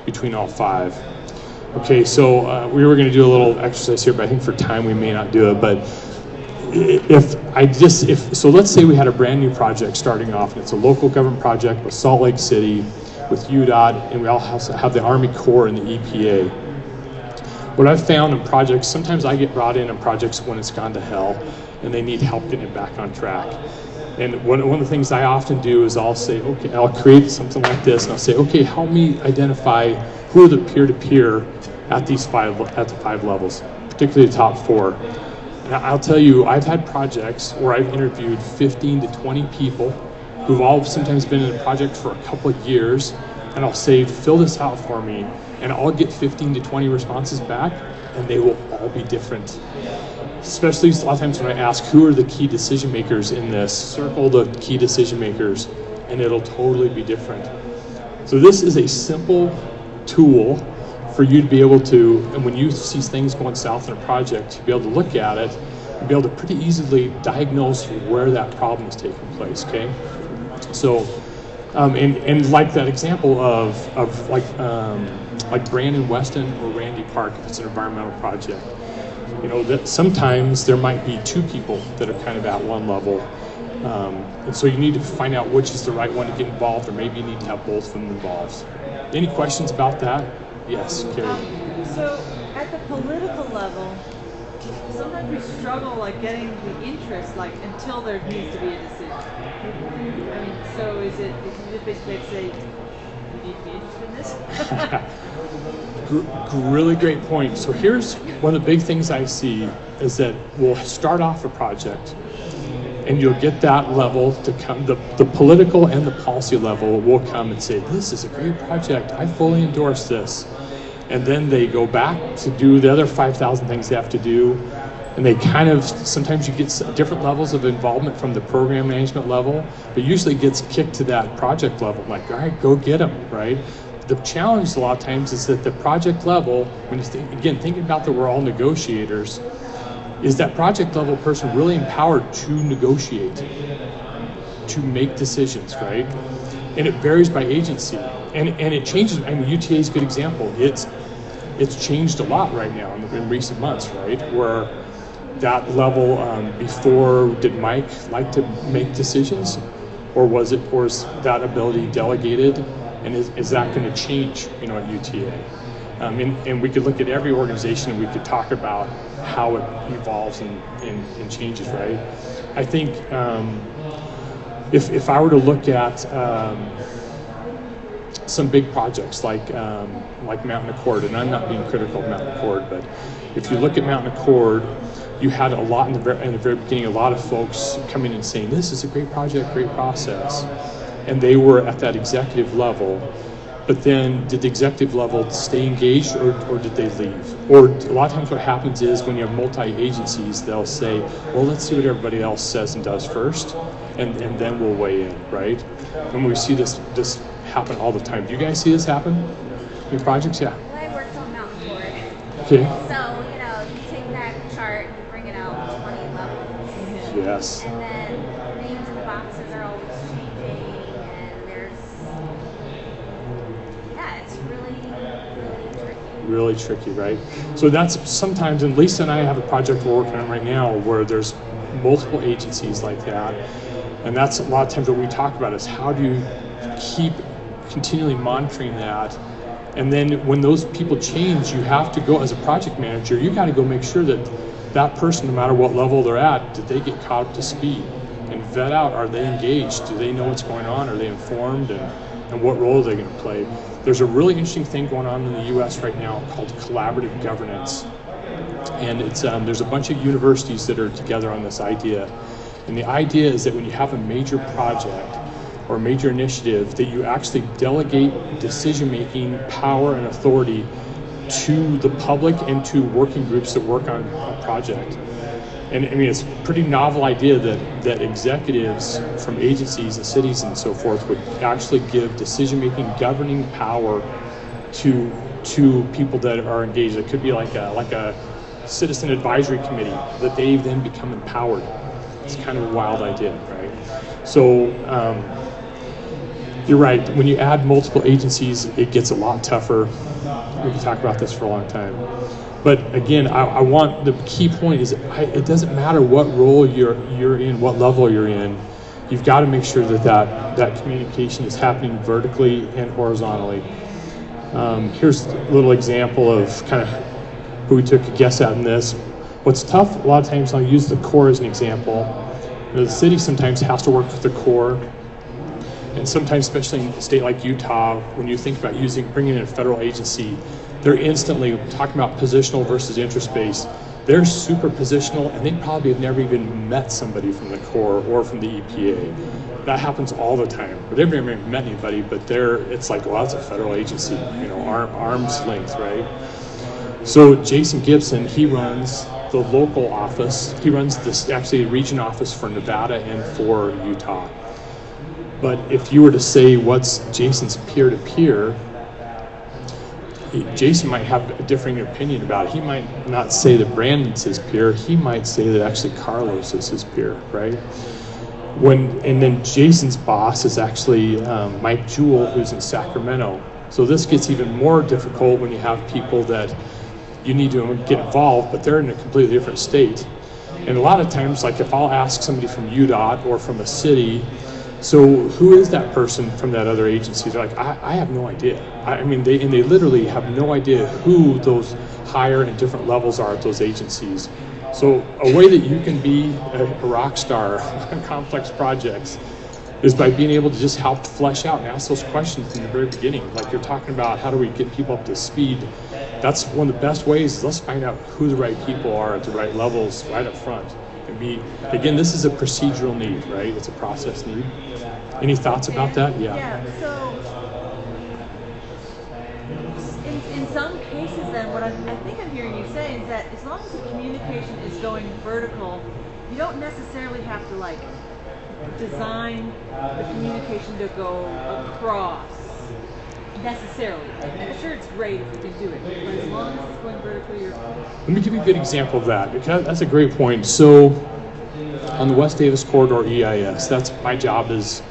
between all 5. Okay, so we were going to do a little exercise here, but I think for time we may not do it. But so let's say we had a brand new project starting off, and it's a local government project with Salt Lake City, with UDOT, and we all have the Army Corps and the EPA. What I've found in projects, sometimes I get brought in projects when it's gone to hell, and they need help getting it back on track. And one of the things I often do is I'll say, okay, I'll create something like this, and I'll say, okay, help me identify who are the peer-to-peer at the 5 levels, particularly the top 4. And I'll tell you, I've had projects where I've interviewed 15 to 20 people who've all sometimes been in a project for a couple of years, and I'll say, fill this out for me, and I'll get 15 to 20 responses back, and they will all be different. Especially a lot of times when I ask who are the key decision makers in this, circle the key decision makers, and it'll totally be different. So this is a simple tool for you to be able to, and when you see things going south in a project, to be able to look at it and be able to pretty easily diagnose where that problem is taking place, okay? So, and like that example of like Brandon Weston or Randy Park, if it's an environmental project, you know, that sometimes there might be 2 people that are kind of at one level. And so you need to find out which is the right one to get involved, or maybe you need to have both of them involved. Any questions about that? Yes, Carrie. So at the political level, sometimes we struggle like getting the interest until there needs to be a decision. I mean, so is it just basically say, you need to be interested in this? Really great point. So here's one of the big things I see is that we'll start off a project, And you'll get that level to come, the political and the policy level will come and say, this is a great project, I fully endorse this. And then they go back to do the other 5,000 things they have to do. And they kind of, sometimes you get different levels of involvement from the program management level, but usually it gets kicked to that project level. Like, all right, go get them, right? The challenge a lot of times is that the project level, when you think, again, thinking about that we're all negotiators, is that project level person really empowered to negotiate, to make decisions, right? And it varies by agency. And it changes. I mean, UTA is a good example. It's changed a lot right now in recent months, right? Where that level, before, did Mike like to make decisions? Or is that ability delegated? And is that going to change, at UTA? And we could look at every organization and we could talk about how it evolves and changes, right? I think if I were to look at some big projects like Mountain Accord, and I'm not being critical of Mountain Accord, but if you look at Mountain Accord, you had a lot in the very beginning, a lot of folks coming and saying, this is a great project, great process. And they were at that executive level. But then did the executive level stay engaged or did they leave? Or a lot of times what happens is when you have multi-agencies, they'll say, well, let's see what everybody else says and does first, and then we'll weigh in, right? And we see this happen all the time. Do you guys see this happen in projects? Yeah. Well, I worked on Mountain Board. Okay. So, you take that chart and you bring it out 20 levels. Yes. And then the names in the boxes are always changing, and it's really tricky, right? So that's sometimes, and Lisa and I have a project we're working on right now where there's multiple agencies like that. And that's a lot of times what we talk about is how do you keep continually monitoring that. And then when those people change, you have to go, as a project manager, you got to go make sure that that person, no matter what level they're at, did they get caught up to speed? And vet out, are they engaged? Do they know what's going on? Are they informed? And what role are they going to play? There's a really interesting thing going on in the US right now called collaborative governance. And it's there's a bunch of universities that are together on this idea. And the idea is that when you have a major project or a major initiative, that you actually delegate decision-making power and authority to the public and to working groups that work on a project. And I mean, it's a pretty novel idea that executives from agencies and cities and so forth would actually give decision-making, governing power to people that are engaged. It could be like a citizen advisory committee that they then become empowered. It's kind of a wild idea, right? So you're right. When you add multiple agencies, it gets a lot tougher. We can talk about this for a long time. But again, I want, the key point is it doesn't matter what role you're in, what level you're in. You've got to make sure that communication is happening vertically and horizontally. Here's a little example of kind of who we took a guess at in this. What's tough, a lot of times I'll use the Corps as an example. The city sometimes has to work with the Corps. And sometimes, especially in a state like Utah, when you think about bringing in a federal agency, they're instantly talking about positional versus interest-based. They're super positional, and they probably have never even met somebody from the Corps or from the EPA. That happens all the time. They've never met anybody, but it's like, well, it's a federal agency, arm's length, right? So Jason Gibson, he runs the local office. He runs this actually region office for Nevada and for Utah. But if you were to say what's Jason's peer-to-peer, Jason might have a differing opinion about it. He might not say that Brandon's his peer. He might say that actually Carlos is his peer, right? And then Jason's boss is actually Mike Jewell, who's in Sacramento. So this gets even more difficult when you have people that you need to get involved, but they're in a completely different state. And a lot of times, like if I'll ask somebody from UDOT or from a city, so who is that person from that other agency? They're like, I have no idea. I mean, they literally have no idea who those higher and different levels are at those agencies. So a way that you can be a rock star on complex projects is by being able to just help flesh out and ask those questions in the very beginning. Like you're talking about, how do we get people up to speed? That's one of the best ways is let's find out who the right people are at the right levels right up front. And B, again, this is a procedural need, right? It's a process need. Any thoughts about that? Yeah. Yeah, so in some cases then, what I think I'm hearing you say is that as long as the communication is going vertical, you don't necessarily have to like design the communication to go across necessarily. I'm sure it's great if you can do it, but as long as it's going vertical, you're... Let me give you a good example of that, because that's a great point. So on the West Davis Corridor EIS, that's my job as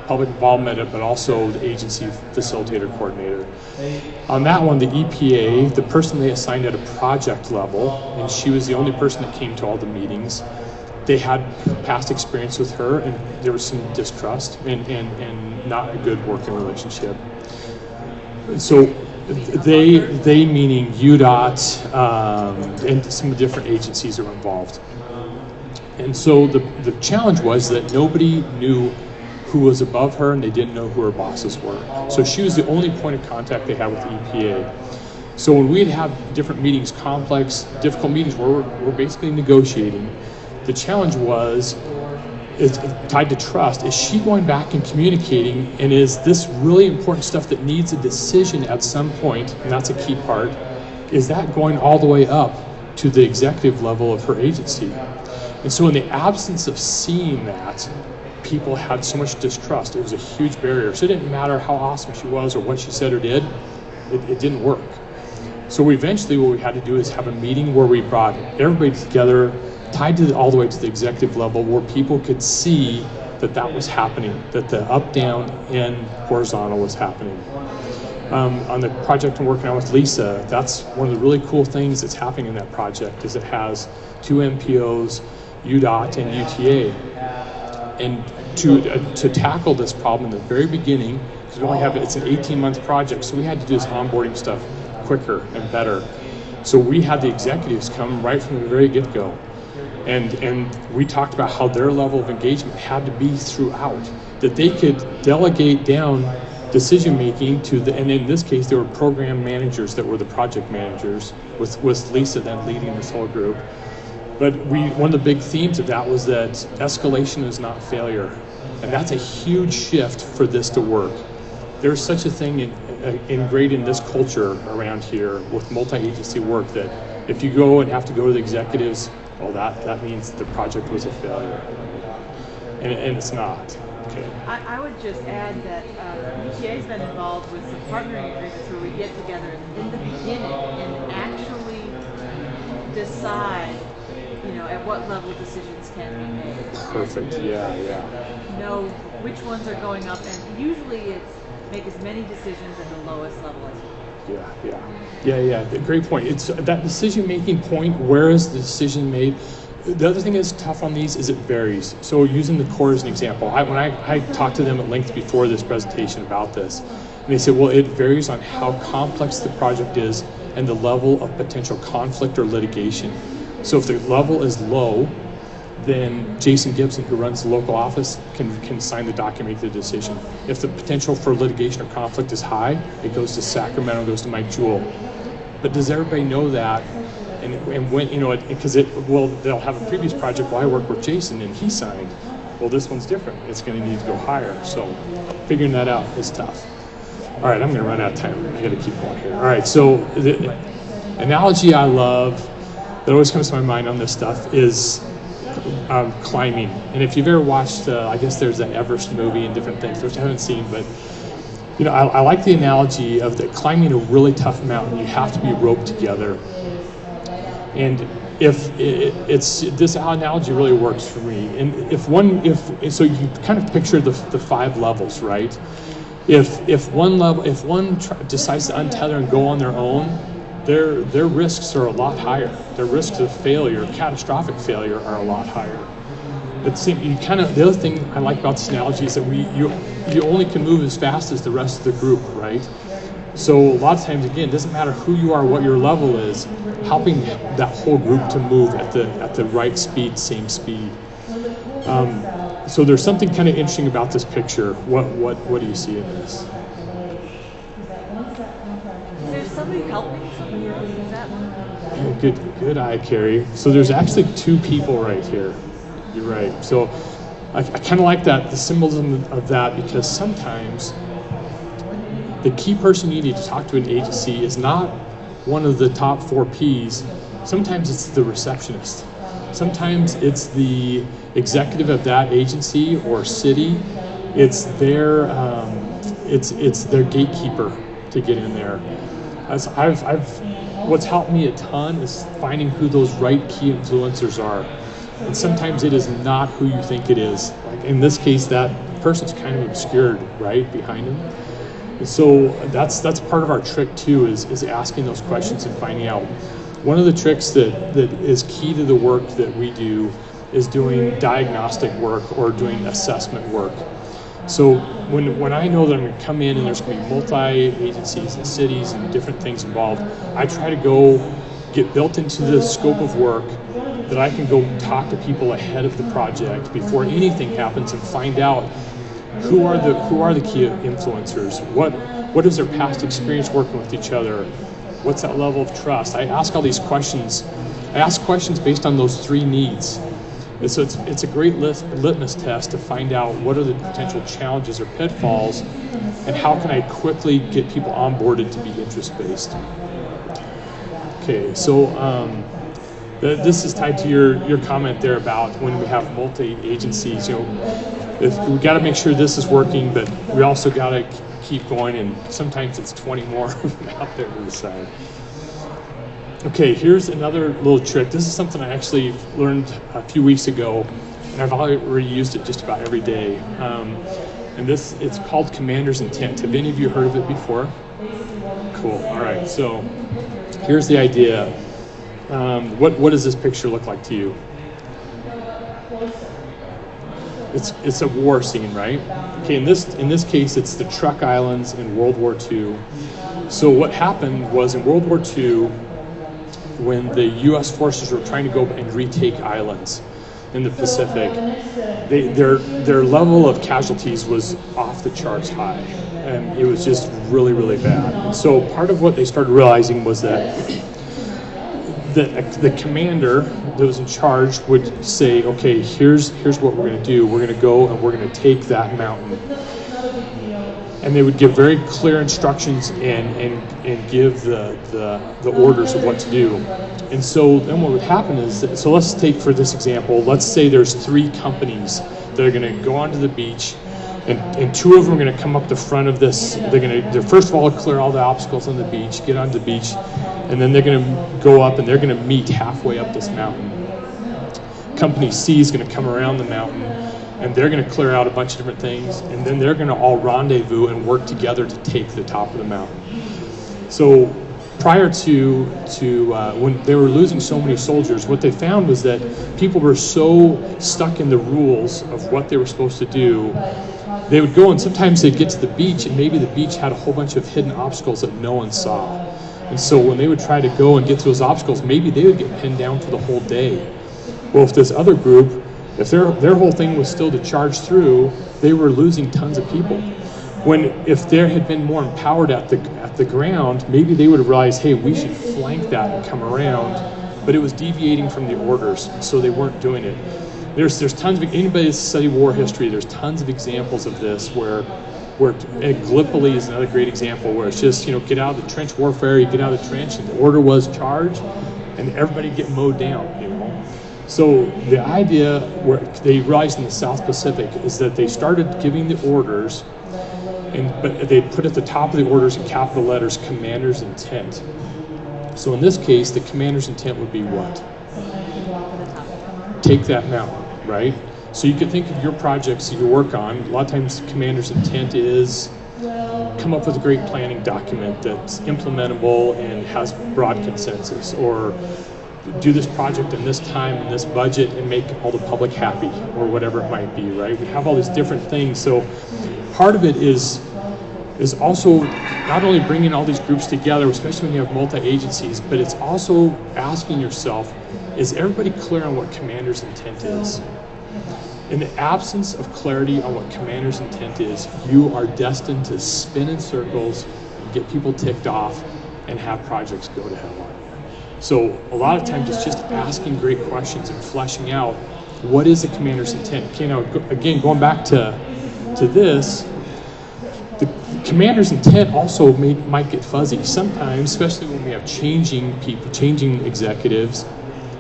public involvement, but also the agency facilitator coordinator. On that one, the EPA, the person they assigned at a project level, and she was the only person that came to all the meetings, they had past experience with her, and there was some distrust and not a good working relationship. So they meaning UDOT and some different agencies are involved. And so the challenge was that nobody knew who was above her, and they didn't know who her bosses were. So she was the only point of contact they had with the EPA. So when we'd have different meetings, complex, difficult meetings where we're basically negotiating, the challenge was, is tied to trust. Is she going back and communicating, and is this really important stuff that needs a decision at some point, and that's a key part, is that going all the way up to the executive level of her agency? And so in the absence of seeing that, people had so much distrust. It was a huge barrier. So it didn't matter how awesome she was or what she said or did, it didn't work. So eventually what we had to do is have a meeting where we brought everybody together, tied to all the way to the executive level, where people could see that that was happening, that the up, down, and horizontal was happening. On the project I'm working on with Lisa, that's one of the really cool things that's happening in that project is it has 2 MPOs, UDOT and UTA. And to tackle this problem in the very beginning, because we only have, it's an 18-month project, so we had to do this onboarding stuff quicker and better. So we had the executives come right from the very get-go. And we talked about how their level of engagement had to be throughout, that they could delegate down decision-making to the, and in this case, there were program managers that were the project managers, with Lisa then leading this whole group. But one of the big themes of that was that escalation is not failure. And that's a huge shift for this to work. There's such a thing ingrained in this culture around here with multi-agency work that if you go and have to go to the executives, well, that means the project was a failure. And it's not. Okay. I would just add that UTA's been involved with some partnering agreements where we get together in the beginning and actually decide, at what level decisions can be made. Perfect. Yeah. Know which ones are going up, and usually it's make as many decisions at the lowest level as possible. Yeah. Great point. It's that decision-making point. Where is the decision made? The other thing that's tough on these is it varies. So using the Corps as an example, when I talked to them at length before this presentation about this, and they said, well, it varies on how complex the project is and the level of potential conflict or litigation. So if the level is low, then Jason Gibson, who runs the local office, can sign the document, make the decision. If the potential for litigation or conflict is high, it goes to Sacramento, goes to Mike Jewell. But does everybody know that? And when, because they'll have a previous project, well, I worked with Jason and he signed. Well, this one's different. It's going to need to go higher. So figuring that out is tough. All right, I'm going to run out of time. I got to keep going here. All right, so the analogy I love that always comes to my mind on this stuff is climbing. And if you've ever watched, I guess there's that Everest movie and different things, which I haven't seen, but I like the analogy of that climbing a really tough mountain, you have to be roped together. And this analogy really works for me. And so you kind of picture the 5 levels, right? If one decides to untether and go on their own, their risks are a lot higher. Their risks of failure, catastrophic failure, are a lot higher. But the other thing I like about this analogy is that you only can move as fast as the rest of the group, right? So a lot of times, again, it doesn't matter who you are, what your level is, helping that whole group to move at the right speed, same speed. So there's something kind of interesting about this picture. What do you see in this? Is there somebody helping somebody, or is that one? Good eye, Carrie. So there's actually 2 people right here. You're right. So I kind of like that, the symbolism of that, because sometimes the key person you need to talk to an agency is not one of the top 4 Ps. Sometimes it's the receptionist. Sometimes it's the executive of that agency or city. It's their gatekeeper to get in there. What's helped me a ton is finding who those right key influencers are. And sometimes it is not who you think it is. Like in this case, that person's kind of obscured, right, behind him. And so that's part of our trick too, is asking those questions and finding out. One of the tricks that is key to the work that we do is doing diagnostic work or doing assessment work. So when I know that I'm going to come in and there's going to be multi-agencies and cities and different things involved, I try to go get built into the scope of work that I can go talk to people ahead of the project before anything happens and find out who are the key influencers, what is their past experience working with each other, what's that level of trust. I ask all these questions. I ask questions based on those 3 needs. And so it's a great litmus test to find out what are the potential challenges or pitfalls and how can I quickly get people onboarded to be interest-based. Okay, so this is tied to your comment there about when we have multi-agencies. If we got to make sure this is working, but we also got to keep going, and sometimes it's 20 more out there to the side. Okay, here's another little trick. This is something I actually learned a few weeks ago, and I've already used it just about every day. And it's called Commander's Intent. Have any of you heard of it before? Cool. All right. So here's the idea. What does this picture look like to you? It's a war scene, right? Okay. In this case, it's the Truk Islands in World War II. So what happened was in World War II, when the U.S. forces were trying to go and retake islands in the Pacific, their level of casualties was off the charts high, and it was just really, really bad. And so part of what they started realizing was that the commander that was in charge would say, okay, here's what we're going to do. We're going to go and we're going to take that mountain. And they would give very clear instructions and give the orders of what to do. And so then what would happen is, so let's take for this example, let's say there's 3 companies that are going to go onto the beach, and 2 of them are going to come up the front of this. They're first of all clear all the obstacles on the beach, get onto the beach, and then they're going to go up and they're going to meet halfway up this mountain. Company C is going to come around the mountain, and they're going to clear out a bunch of different things, and then they're going to all rendezvous and work together to take the top of the mountain. So prior to when they were losing so many soldiers, what they found was that people were so stuck in the rules of what they were supposed to do, they would go and sometimes they'd get to the beach, and maybe the beach had a whole bunch of hidden obstacles that no one saw. And so when they would try to go and get to those obstacles, maybe they would get pinned down for the whole day. Well, if this other group, if their whole thing was still to charge through, they were losing tons of people. If there had been more empowered at the ground, maybe they would have realized, hey, we should flank that and come around. But it was deviating from the orders, so they weren't doing it. There's tons of, anybody that's studied war history, there's tons of examples of this where Gallipoli is another great example where it's just, get out of the trench warfare, you get out of the trench, and the order was charge, and everybody get mowed down, So the idea where they realized in the South Pacific is that they started giving the orders, but they put at the top of the orders in capital letters, Commander's Intent. So in this case, the Commander's Intent would be what? Take that mountain, right? So you could think of your projects that you work on. A lot of times, the Commander's Intent is come up with a great planning document that's implementable and has broad consensus, or do this project in this time and this budget and make all the public happy, or whatever it might be, right? We have all these different things. So part of it is also not only bringing all these groups together, especially when you have multi-agencies, but it's also asking yourself, is everybody clear on what Commander's Intent is? In the absence of clarity on what Commander's Intent is, you are destined to spin in circles, get people ticked off, and have projects go to hell on you. So a lot of times it's just asking great questions and fleshing out what is the commander's intent? Okay, now again, going back to this, the commander's intent also might get fuzzy sometimes, especially when we have changing people, changing executives.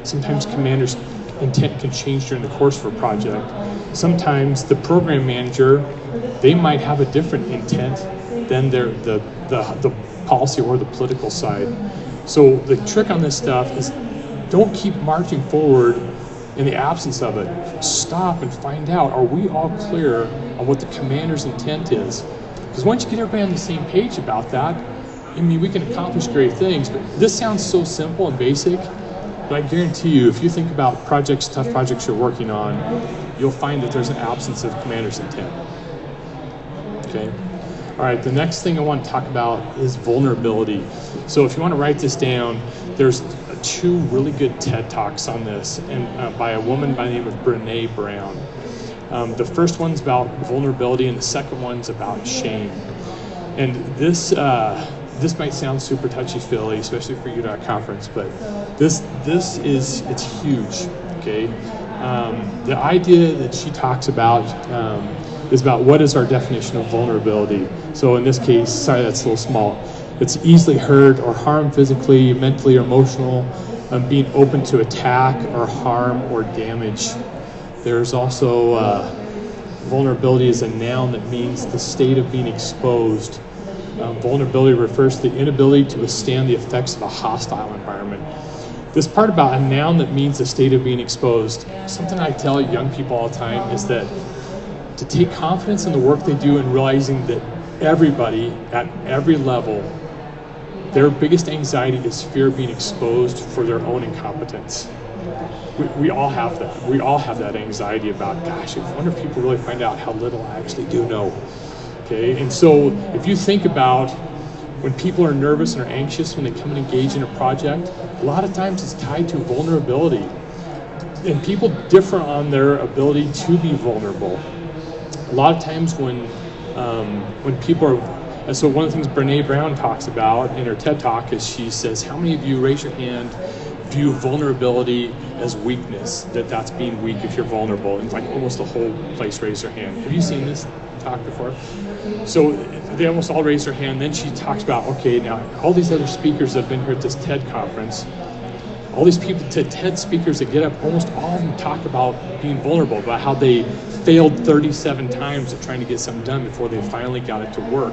Sometimes commander's intent can change during the course of a project. Sometimes the program manager, they might have a different intent than the policy or the political side. So the trick on this stuff is don't keep marching forward in the absence of it. Stop and find out, are we all clear on what the commander's intent is? Because once you get everybody on the same page about that, I mean, we can accomplish great things, but this sounds so simple and basic, but I guarantee you, if you think about projects, tough projects you're working on, you'll find that there's an absence of commander's intent. Okay? All right, the next thing I want to talk about is vulnerability. So if you want to write this down, there's 2 really good TED Talks on this, and by a woman by the name of Brené Brown. The first one's about vulnerability, and the second one's about shame. And this might sound super touchy-feely, especially for you at a conference, but it's huge. Okay, the idea that she talks about is about what is our definition of vulnerability. So in this case, sorry, that's a little small. It's easily hurt or harmed physically, mentally, or emotional, being open to attack or harm or damage. There's also vulnerability is a noun that means the state of being exposed. Vulnerability refers to the inability to withstand the effects of a hostile environment. This part about a noun that means the state of being exposed, something I tell young people all the time is that to take confidence in the work they do and realizing that everybody at every level, their biggest anxiety is fear of being exposed for their own incompetence. We all have that. We all have that anxiety about, gosh, I wonder if people really find out how little I actually do know. Okay, and so if you think about when people are nervous and are anxious when they come and engage in a project, a lot of times it's tied to vulnerability. And people differ on their ability to be vulnerable. A lot of times when people are, and so one of the things Brené Brown talks about in her TED Talk is she says, how many of you, raise your hand, view vulnerability as weakness, that's being weak if you're vulnerable? And like almost the whole place raised their hand. Have you seen this talk before? So they almost all raise their hand. Then she talks about, okay, now all these other speakers that have been here at this TED conference, all these people, TED speakers that get up, almost all of them talk about being vulnerable, about how they failed 37 times at trying to get something done before they finally got it to work.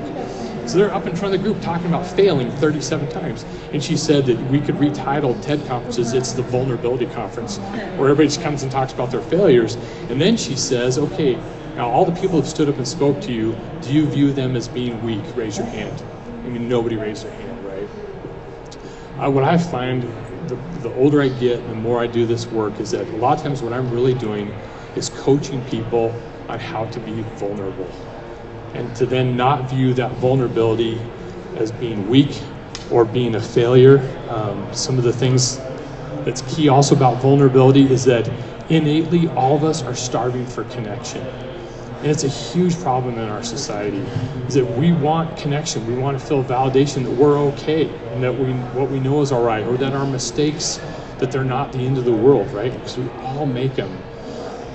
So they're up in front of the group talking about failing 37 times. And she said that we could retitle TED conferences, it's the vulnerability conference, where everybody just comes and talks about their failures. And then she says, okay, now all the people who stood up and spoke to you, do you view them as being weak? Raise your hand. I mean, nobody raised their hand, right? What I find, the older I get and the more I do this work, is that a lot of times what I'm really doing is coaching people on how to be vulnerable. And to then not view that vulnerability as being weak or being a failure. Some of the things that's key also about vulnerability is that innately all of us are starving for connection. And it's a huge problem in our society, is that we want connection. We want to feel validation that we're okay and that what we know is all right, or that our mistakes, that they're not the end of the world, right? Because we all make them.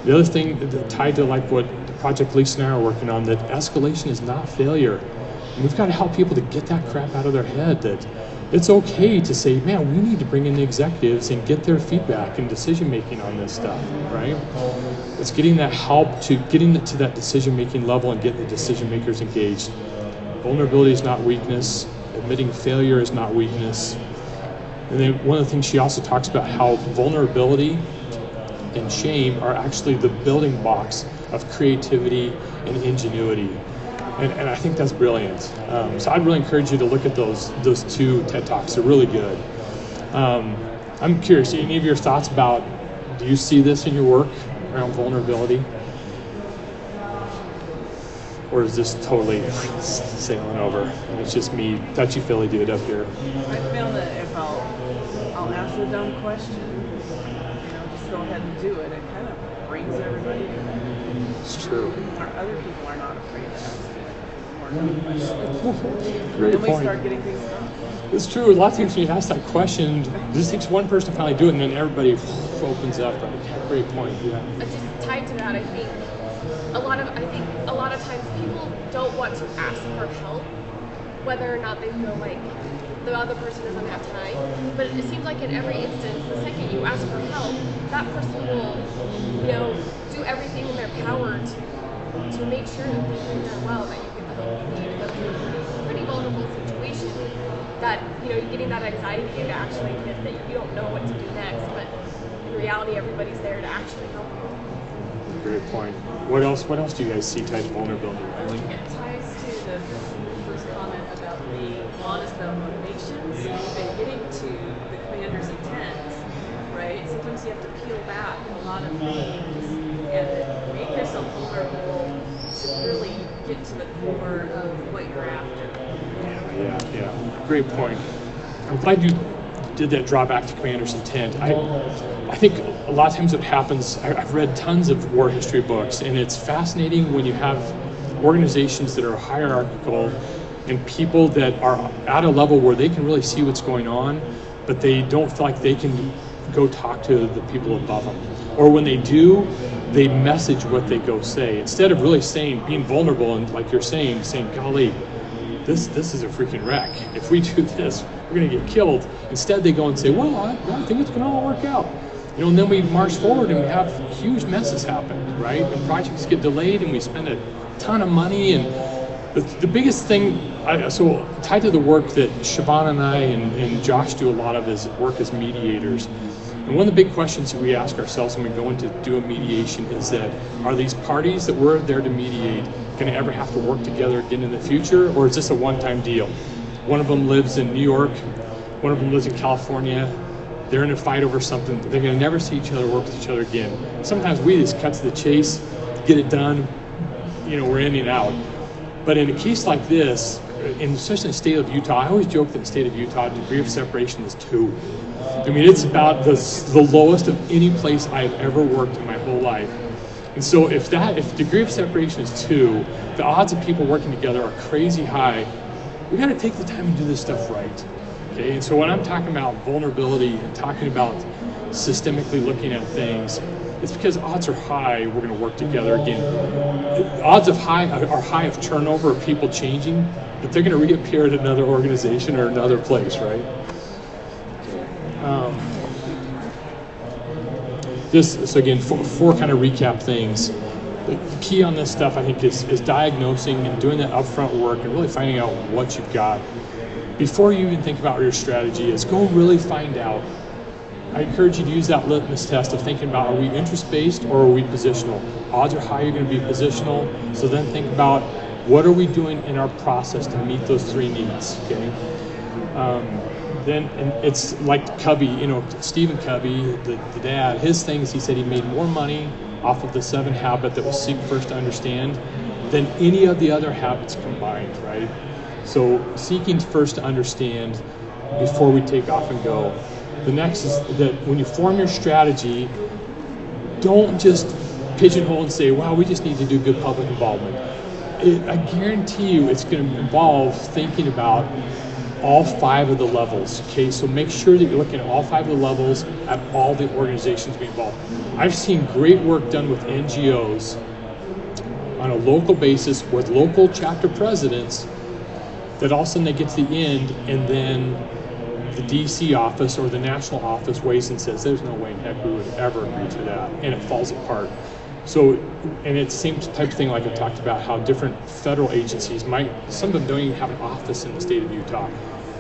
The other thing that tied to like what the project Lisa and I are working on, that escalation is not failure. And we've got to help people to get that crap out of their head, that it's okay to say, man, we need to bring in the executives and get their feedback and decision making on this stuff, right? It's getting that help to getting it to that decision making level and getting the decision makers engaged. Vulnerability is not weakness. Admitting failure is not weakness. And then one of the things she also talks about how vulnerability and shame are actually the building blocks of creativity and ingenuity. And I think that's brilliant. So I'd really encourage you to look at those 2 TED Talks. They're really good. I'm curious, any of your thoughts about, do you see this in your work around vulnerability? Or is this totally sailing over and it's just me, touchy-feely dude up here? I feel that if I'll ask a dumb question, just go ahead and do it. It kind of brings everybody in. It's true. Other people are not afraid to ask it. More more dumb questions. Great And we point. start getting things done. It's true. A lot of times when you ask that question, it just takes one person to finally do it, and then everybody opens up. Right? Great point. Yeah. Just tied to that, I think a lot of times people don't want to ask for help, whether or not they feel like the other person doesn't have time. But it seems like in every instance, the second you ask for help, that person will, do everything in their power to make sure that things are done well, that you get the help you need. That's a pretty vulnerable situation. That you're getting that anxiety to actually admit that you don't know what to do next, but in reality, everybody's there to actually help you. Great point. What else do you guys see tied to vulnerability? I think it ties to the first comment about being honest about motivations and getting to the commander's intent, right? Sometimes you have to peel back a lot of things and make yourself vulnerable to really get to the core of what you're after. Yeah. Great point. I'm glad you did that drawback to commander's intent. I think a lot of times what happens, I've read tons of war history books, and it's fascinating when you have organizations that are hierarchical and people that are at a level where they can really see what's going on, but they don't feel like they can go talk to the people above them. Or when they do, they message what they go say. Instead of really being vulnerable and like you're saying, golly, this is a freaking wreck. If we do this, we're going to get killed. Instead, they go and say, well, I think it's going to all work out. And then we march forward and we have huge messes happen, right? And projects get delayed and we spend a ton of money. And the biggest thing, so tied to the work that Siobhan and I and Josh do a lot of is work as mediators. And one of the big questions that we ask ourselves when we go in to do a mediation is that, are these parties that we're there to mediate going to ever have to work together again in the future, or is this a one-time deal? One of them lives in New York, one of them lives in California, they're in a fight over something, they're going to never see each other, work with each other again. Sometimes we just cut to the chase, get it done, we're in and out. But in a case like this, especially in the state of Utah, I always joke that in the state of Utah, degree of separation is 2. I mean, it's about the lowest of any place I've ever worked in my whole life. And so if degree of separation is 2, the odds of people working together are crazy high. We got to take the time and do this stuff right. Okay, and so when I'm talking about vulnerability and talking about systemically looking at things, it's because odds are high we're going to work together again. Odds are high of turnover, of people changing, but they're going to reappear at another organization or another place, right? So again, four kind of recap things. The key on this stuff, I think, is diagnosing and doing that upfront work and really finding out what you've got. Before you even think about your strategy, is go really find out. I encourage you to use that litmus test of thinking about, are we interest-based or are we positional? Odds are high you're going to be positional, so then think about what are we doing in our process to meet those 3 needs, okay? And it's like Covey, Stephen Covey, the dad, his things, he said he made more money off of the 7 habit that was seek first to understand than any of the other habits combined, right? So seeking first to understand before we take off and go. The next is that when you form your strategy, don't just pigeonhole and say, wow, we just need to do good public involvement. I guarantee you it's going to involve thinking about all 5 of the levels, okay? So make sure that you're looking at all 5 of the levels at all the organizations be involved. I've seen great work done with NGOs on a local basis with local chapter presidents that all of a sudden they get to the end and then the DC office or the national office weighs and says, there's no way in heck we would ever agree to that, and it falls apart. So, and it's the same type of thing like I talked about, how different federal agencies some of them don't even have an office in the state of Utah.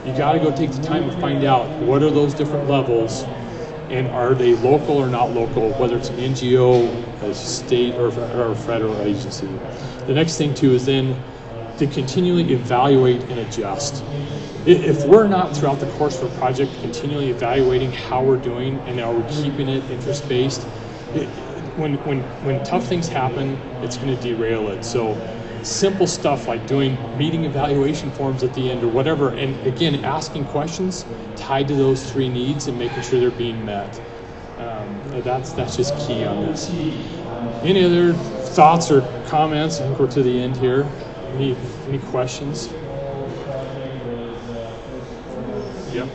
You got to go take the time to find out what are those different levels, and are they local or not local, whether it's an NGO, a state, or a federal agency. The next thing too is then to continually evaluate and adjust. If we're not throughout the course of a project continually evaluating how we're doing and are we keeping it interest-based, when tough things happen, it's going to derail it. So simple stuff like doing meeting evaluation forms at the end or whatever, and again, asking questions tied to those 3 needs and making sure they're being met. That's just key on this. Any other thoughts or comments? I think we're to the end here. Any questions? Yep.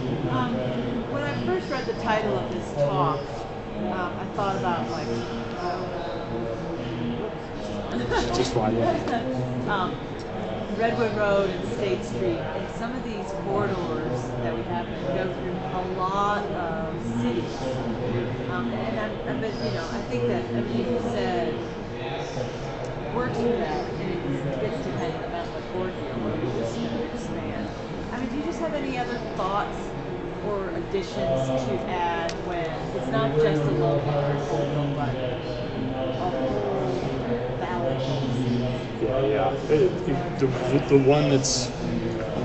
When I first read the title of this talk, I thought about like Just fine. Yeah. Redwood Road and State Street, and some of these corridors that we have go through a lot of cities. And but you know, I think that you said works with that, and it's dependent about what board you expand. I mean, do you just have any other thoughts or additions to add when it's not just a local proposal, but a whole ballot of cities? Yeah. The one that's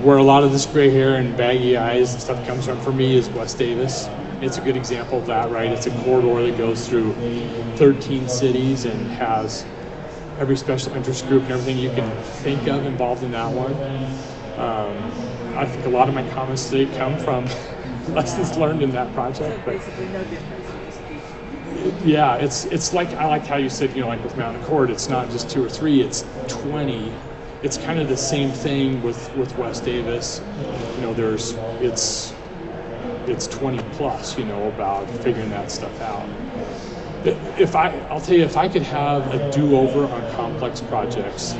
where a lot of this gray hair and baggy eyes and stuff comes from for me is West Davis. It's a good example of that, right? It's a corridor that goes through 13 cities and has every special interest group and everything you can think of involved in that one. I think a lot of my comments today come from lessons learned in that project. So basically no difference. Yeah, it's like, I like how you said, you know, like with Mountain Accord, it's not just 2 or 3, it's 20. It's kind of the same thing with West Davis. You know, it's 20 plus, you know, about figuring that stuff out. I'll tell you, if I could have a do-over on complex projects,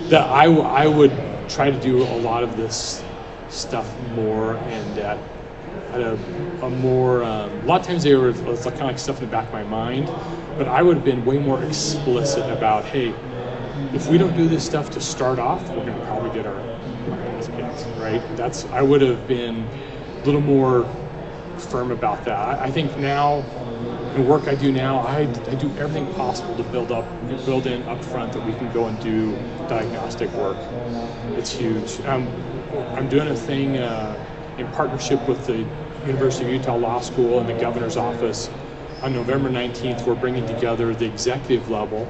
that I would try to do a lot of this stuff more, and at a more, a lot of times they were kind of like stuff in the back of my mind, but I would have been way more explicit about, hey, if we don't do this stuff to start off, we're going to probably get our ass kicked, right? I would have been a little more firm about that. I think now, the work I do now, I do everything possible to build in up front that we can go and do diagnostic work. It's huge. I'm doing a thing in partnership with the University of Utah Law School and the governor's office. On November 19th, we're bringing together the executive level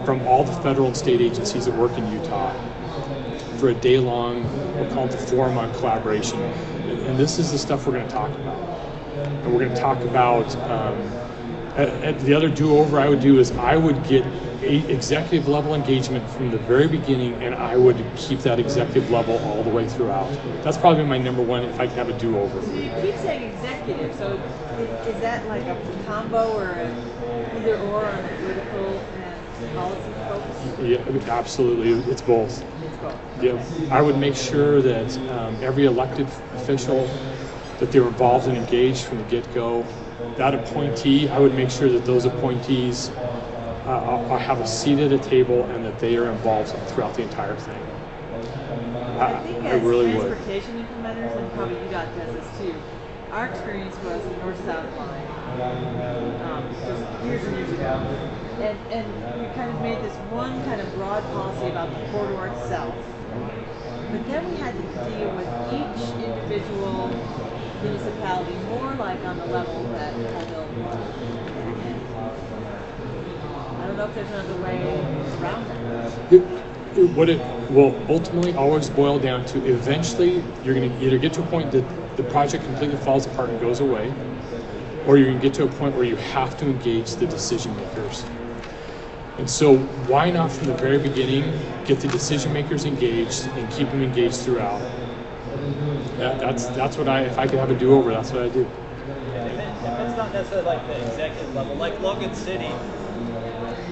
from all the federal and state agencies that work in Utah for a day-long, we'll call it the Forum on Collaboration. And this is the stuff we're going to talk about. And we're going to talk about, the other do-over I would do is I would get executive level engagement from the very beginning, and I would keep that executive level all the way throughout. That's probably my number one if I could have a do-over. So you keep saying executive, so is that like a combo or either or on the political and policy focus? Yeah, absolutely. It's both. Yeah, I would make sure that every elected official, that they were involved and engaged from the get-go. That appointee, I would make sure that those appointees have a seat at a table and that they are involved throughout the entire thing. I think I as really would. transportation implementers, and probably you got does this too, our experience was the north-south line just years and years ago. And we kind of made this one kind of broad policy about the corridor itself. But then we had to deal with each individual municipality more like on the level that Colville was. I don't know if there's another way around that. What it will ultimately always boil down to, eventually you're going to either get to a point that the project completely falls apart and goes away, or you're going to get to a point where you have to engage the decision makers. And so why not from the very beginning get the decision makers engaged and keep them engaged throughout? That's what if I could have a do-over, that's what I do. And that's not necessarily like the executive level. Like Logan City,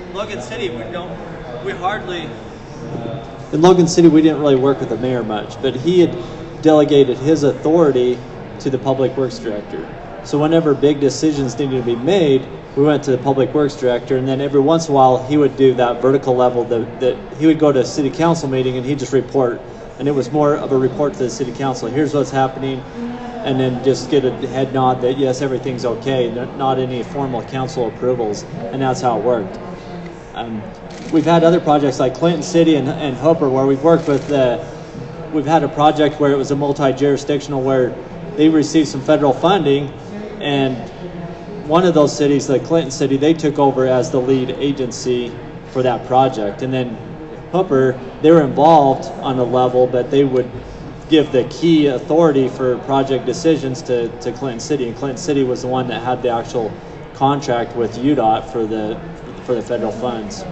in Logan City, we didn't really work with the mayor much, but he had delegated his authority to the public works director. So whenever big decisions needed to be made, we went to the public works director, and then every once in a while he would do that vertical level that he would go to a city council meeting and he'd just report. And it was more of a report to the city council. Here's what's happening, and then just get a head nod that yes, everything's okay, not any formal council approvals, and that's how it worked. We've had other projects like Clinton City and Hooper where we've worked with, we've had a project where it was a multi-jurisdictional where they received some federal funding, and one of those cities, like Clinton City, they took over as the lead agency for that project. And then Hooper, they were involved on a level, but they would give the key authority for project decisions to Clinton City. And Clinton City was the one that had the actual contract with UDOT for the federal funds.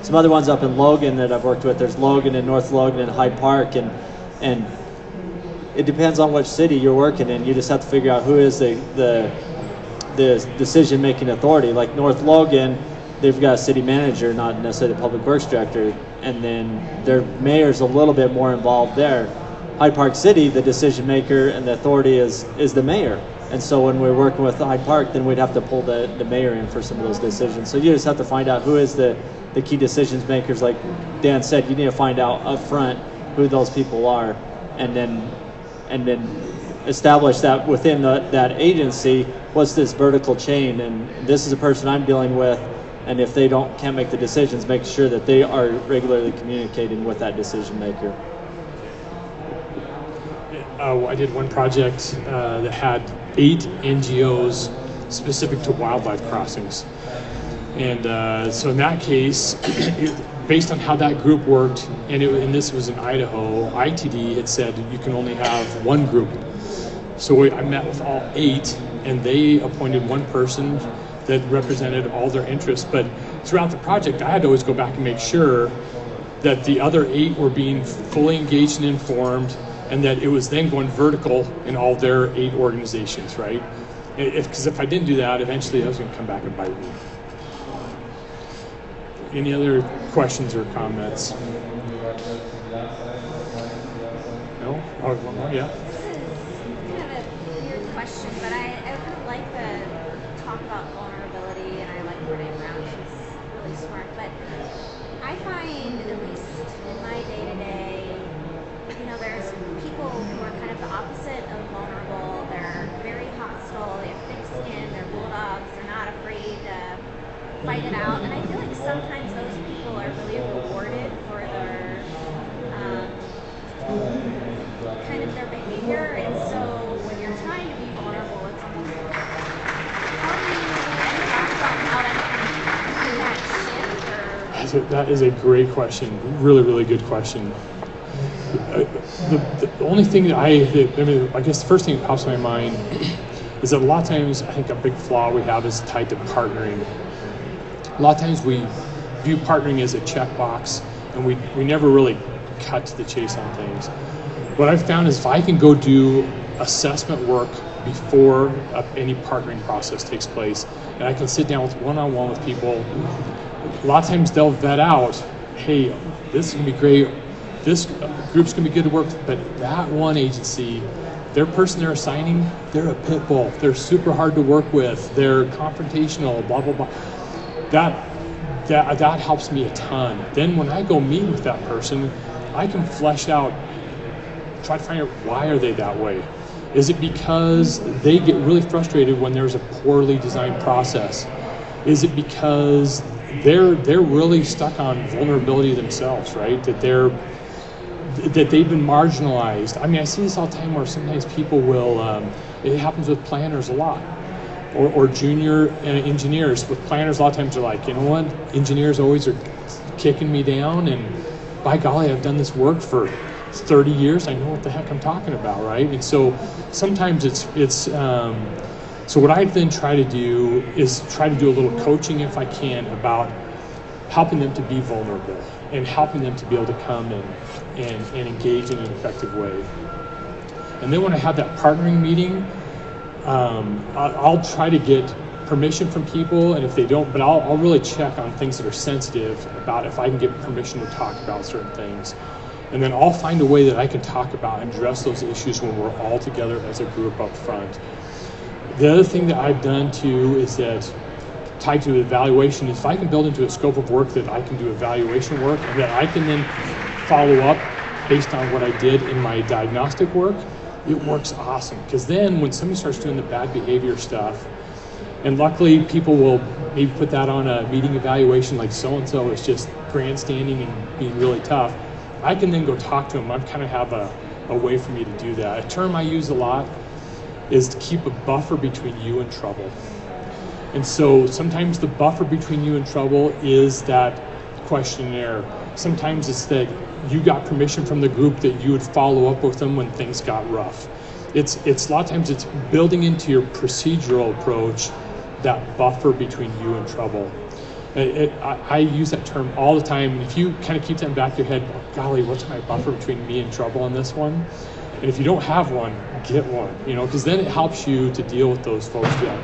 some other ones up in Logan that I've worked with. There's Logan and North Logan and Hyde Park, and it depends on which city you're working in. You just have to figure out who is the decision-making authority. Like North Logan, they've got a city manager, not necessarily the public works director, and then their mayor's a little bit more involved there. Hyde Park City, the decision maker and the authority is the mayor. And so when we're working with Hyde Park, then we'd have to pull the mayor in for some of those decisions. So you just have to find out who is the key decisions makers. Like Dan said, you need to find out up front who those people are, and then establish that within that agency, what's this vertical chain, and this is a person I'm dealing with, and if they can't make the decisions, make sure that they are regularly communicating with that decision maker. I did one project that had 8 NGOs specific to wildlife crossings. And so in that case, based on how that group worked, and this was in Idaho, ITD had said you can only have one group. So I met with all 8, and they appointed one person that represented all their interests. But throughout the project, I had to always go back and make sure that the other 8 were being fully engaged and informed, and that it was then going vertical in all their 8 organizations, right? Because if I didn't do that, eventually that was going to come back and bite me. Any other questions or comments? No? Oh, yeah. Kind of a weird question, but I kind of like the talk about vulnerability, and I like Brene Brown. She's really smart. But I find, at least in my day-to-day, there's people who are kind of the opposite of vulnerable. They're very hostile. They have thick skin. They're bulldogs. They're not afraid to fight it out. And I feel like sometimes those people are really rewarded for their kind of their behavior. And so when you're trying to be vulnerable, it's almost like, how do you talk about how to do that shift? That is a great question. Really, really good question. The only thing that I guess the first thing that pops in my mind is that a lot of times I think a big flaw we have is tied to partnering. A lot of times we view partnering as a checkbox, and we never really cut to the chase on things. What I've found is if I can go do assessment work before any partnering process takes place, and I can sit down with one-on-one with people, a lot of times they'll vet out, hey, this is going to be great. This group's going to be good to work with, but that one agency, their person they're assigning, they're a pit bull. They're super hard to work with. They're confrontational, blah, blah, blah. That helps me a ton. Then when I go meet with that person, I can flesh out, try to find out why are they that way. Is it because they get really frustrated when there's a poorly designed process? Is it because they're really stuck on vulnerability themselves, right? That they've been marginalized. I mean, I see this all the time where sometimes people will, it happens with planners a lot, or junior engineers. With planners, a lot of times they're like, you know what, engineers always are kicking me down, and by golly, I've done this work for 30 years, I know what the heck I'm talking about, right? And so sometimes so what I then try to do is try to do a little coaching if I can about helping them to be vulnerable and helping them to be able to come and engage in an effective way. And then when I have that partnering meeting, I'll try to get permission from people, and if they don't, but I'll really check on things that are sensitive about if I can get permission to talk about certain things. And then I'll find a way that I can talk about and address those issues when we're all together as a group up front. The other thing that I've done too is that, tied to evaluation, is if I can build into a scope of work that I can do evaluation work and that I can then follow up based on what I did in my diagnostic work, it works awesome. Because then when somebody starts doing the bad behavior stuff, and luckily people will maybe put that on a meeting evaluation, like so-and-so is just grandstanding and being really tough, I can then go talk to them. I kind of have a way for me to do that. A term I use a lot is to keep a buffer between you and trouble. And so sometimes the buffer between you and trouble is that questionnaire. Sometimes it's that you got permission from the group that you would follow up with them when things got rough. It's a lot of times it's building into your procedural approach that buffer between you and trouble. I use that term all the time, and if you kind of keep that in the back of your head, oh, golly, what's my buffer between me and trouble on this one? And if you don't have one, get one, because then it helps you to deal with those folks. Yeah.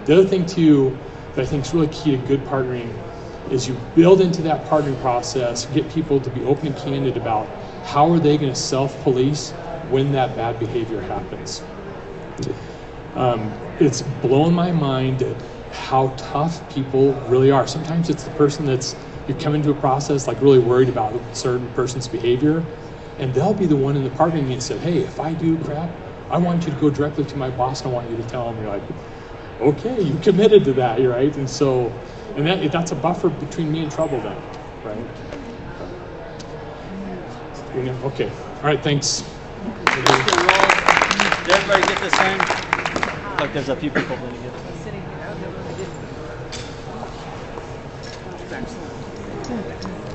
The other thing too that I think is really key to good partnering is you build into that partnering process, get people to be open and candid about how are they going to self-police when that bad behavior happens. It's blown my mind at how tough people really are. Sometimes it's the person you come into a process like really worried about a certain person's behavior, and they'll be the one in the partnering meeting and say, hey, if I do crap, I want you to go directly to my boss and I want you to tell him. You're like, okay, you committed to that, right? And so, that's a buffer between me and trouble then, right? Okay, all right, thanks. Did everybody get this in? Like there's a few people that didn't get it. Sitting here, I was able to get. Excellent.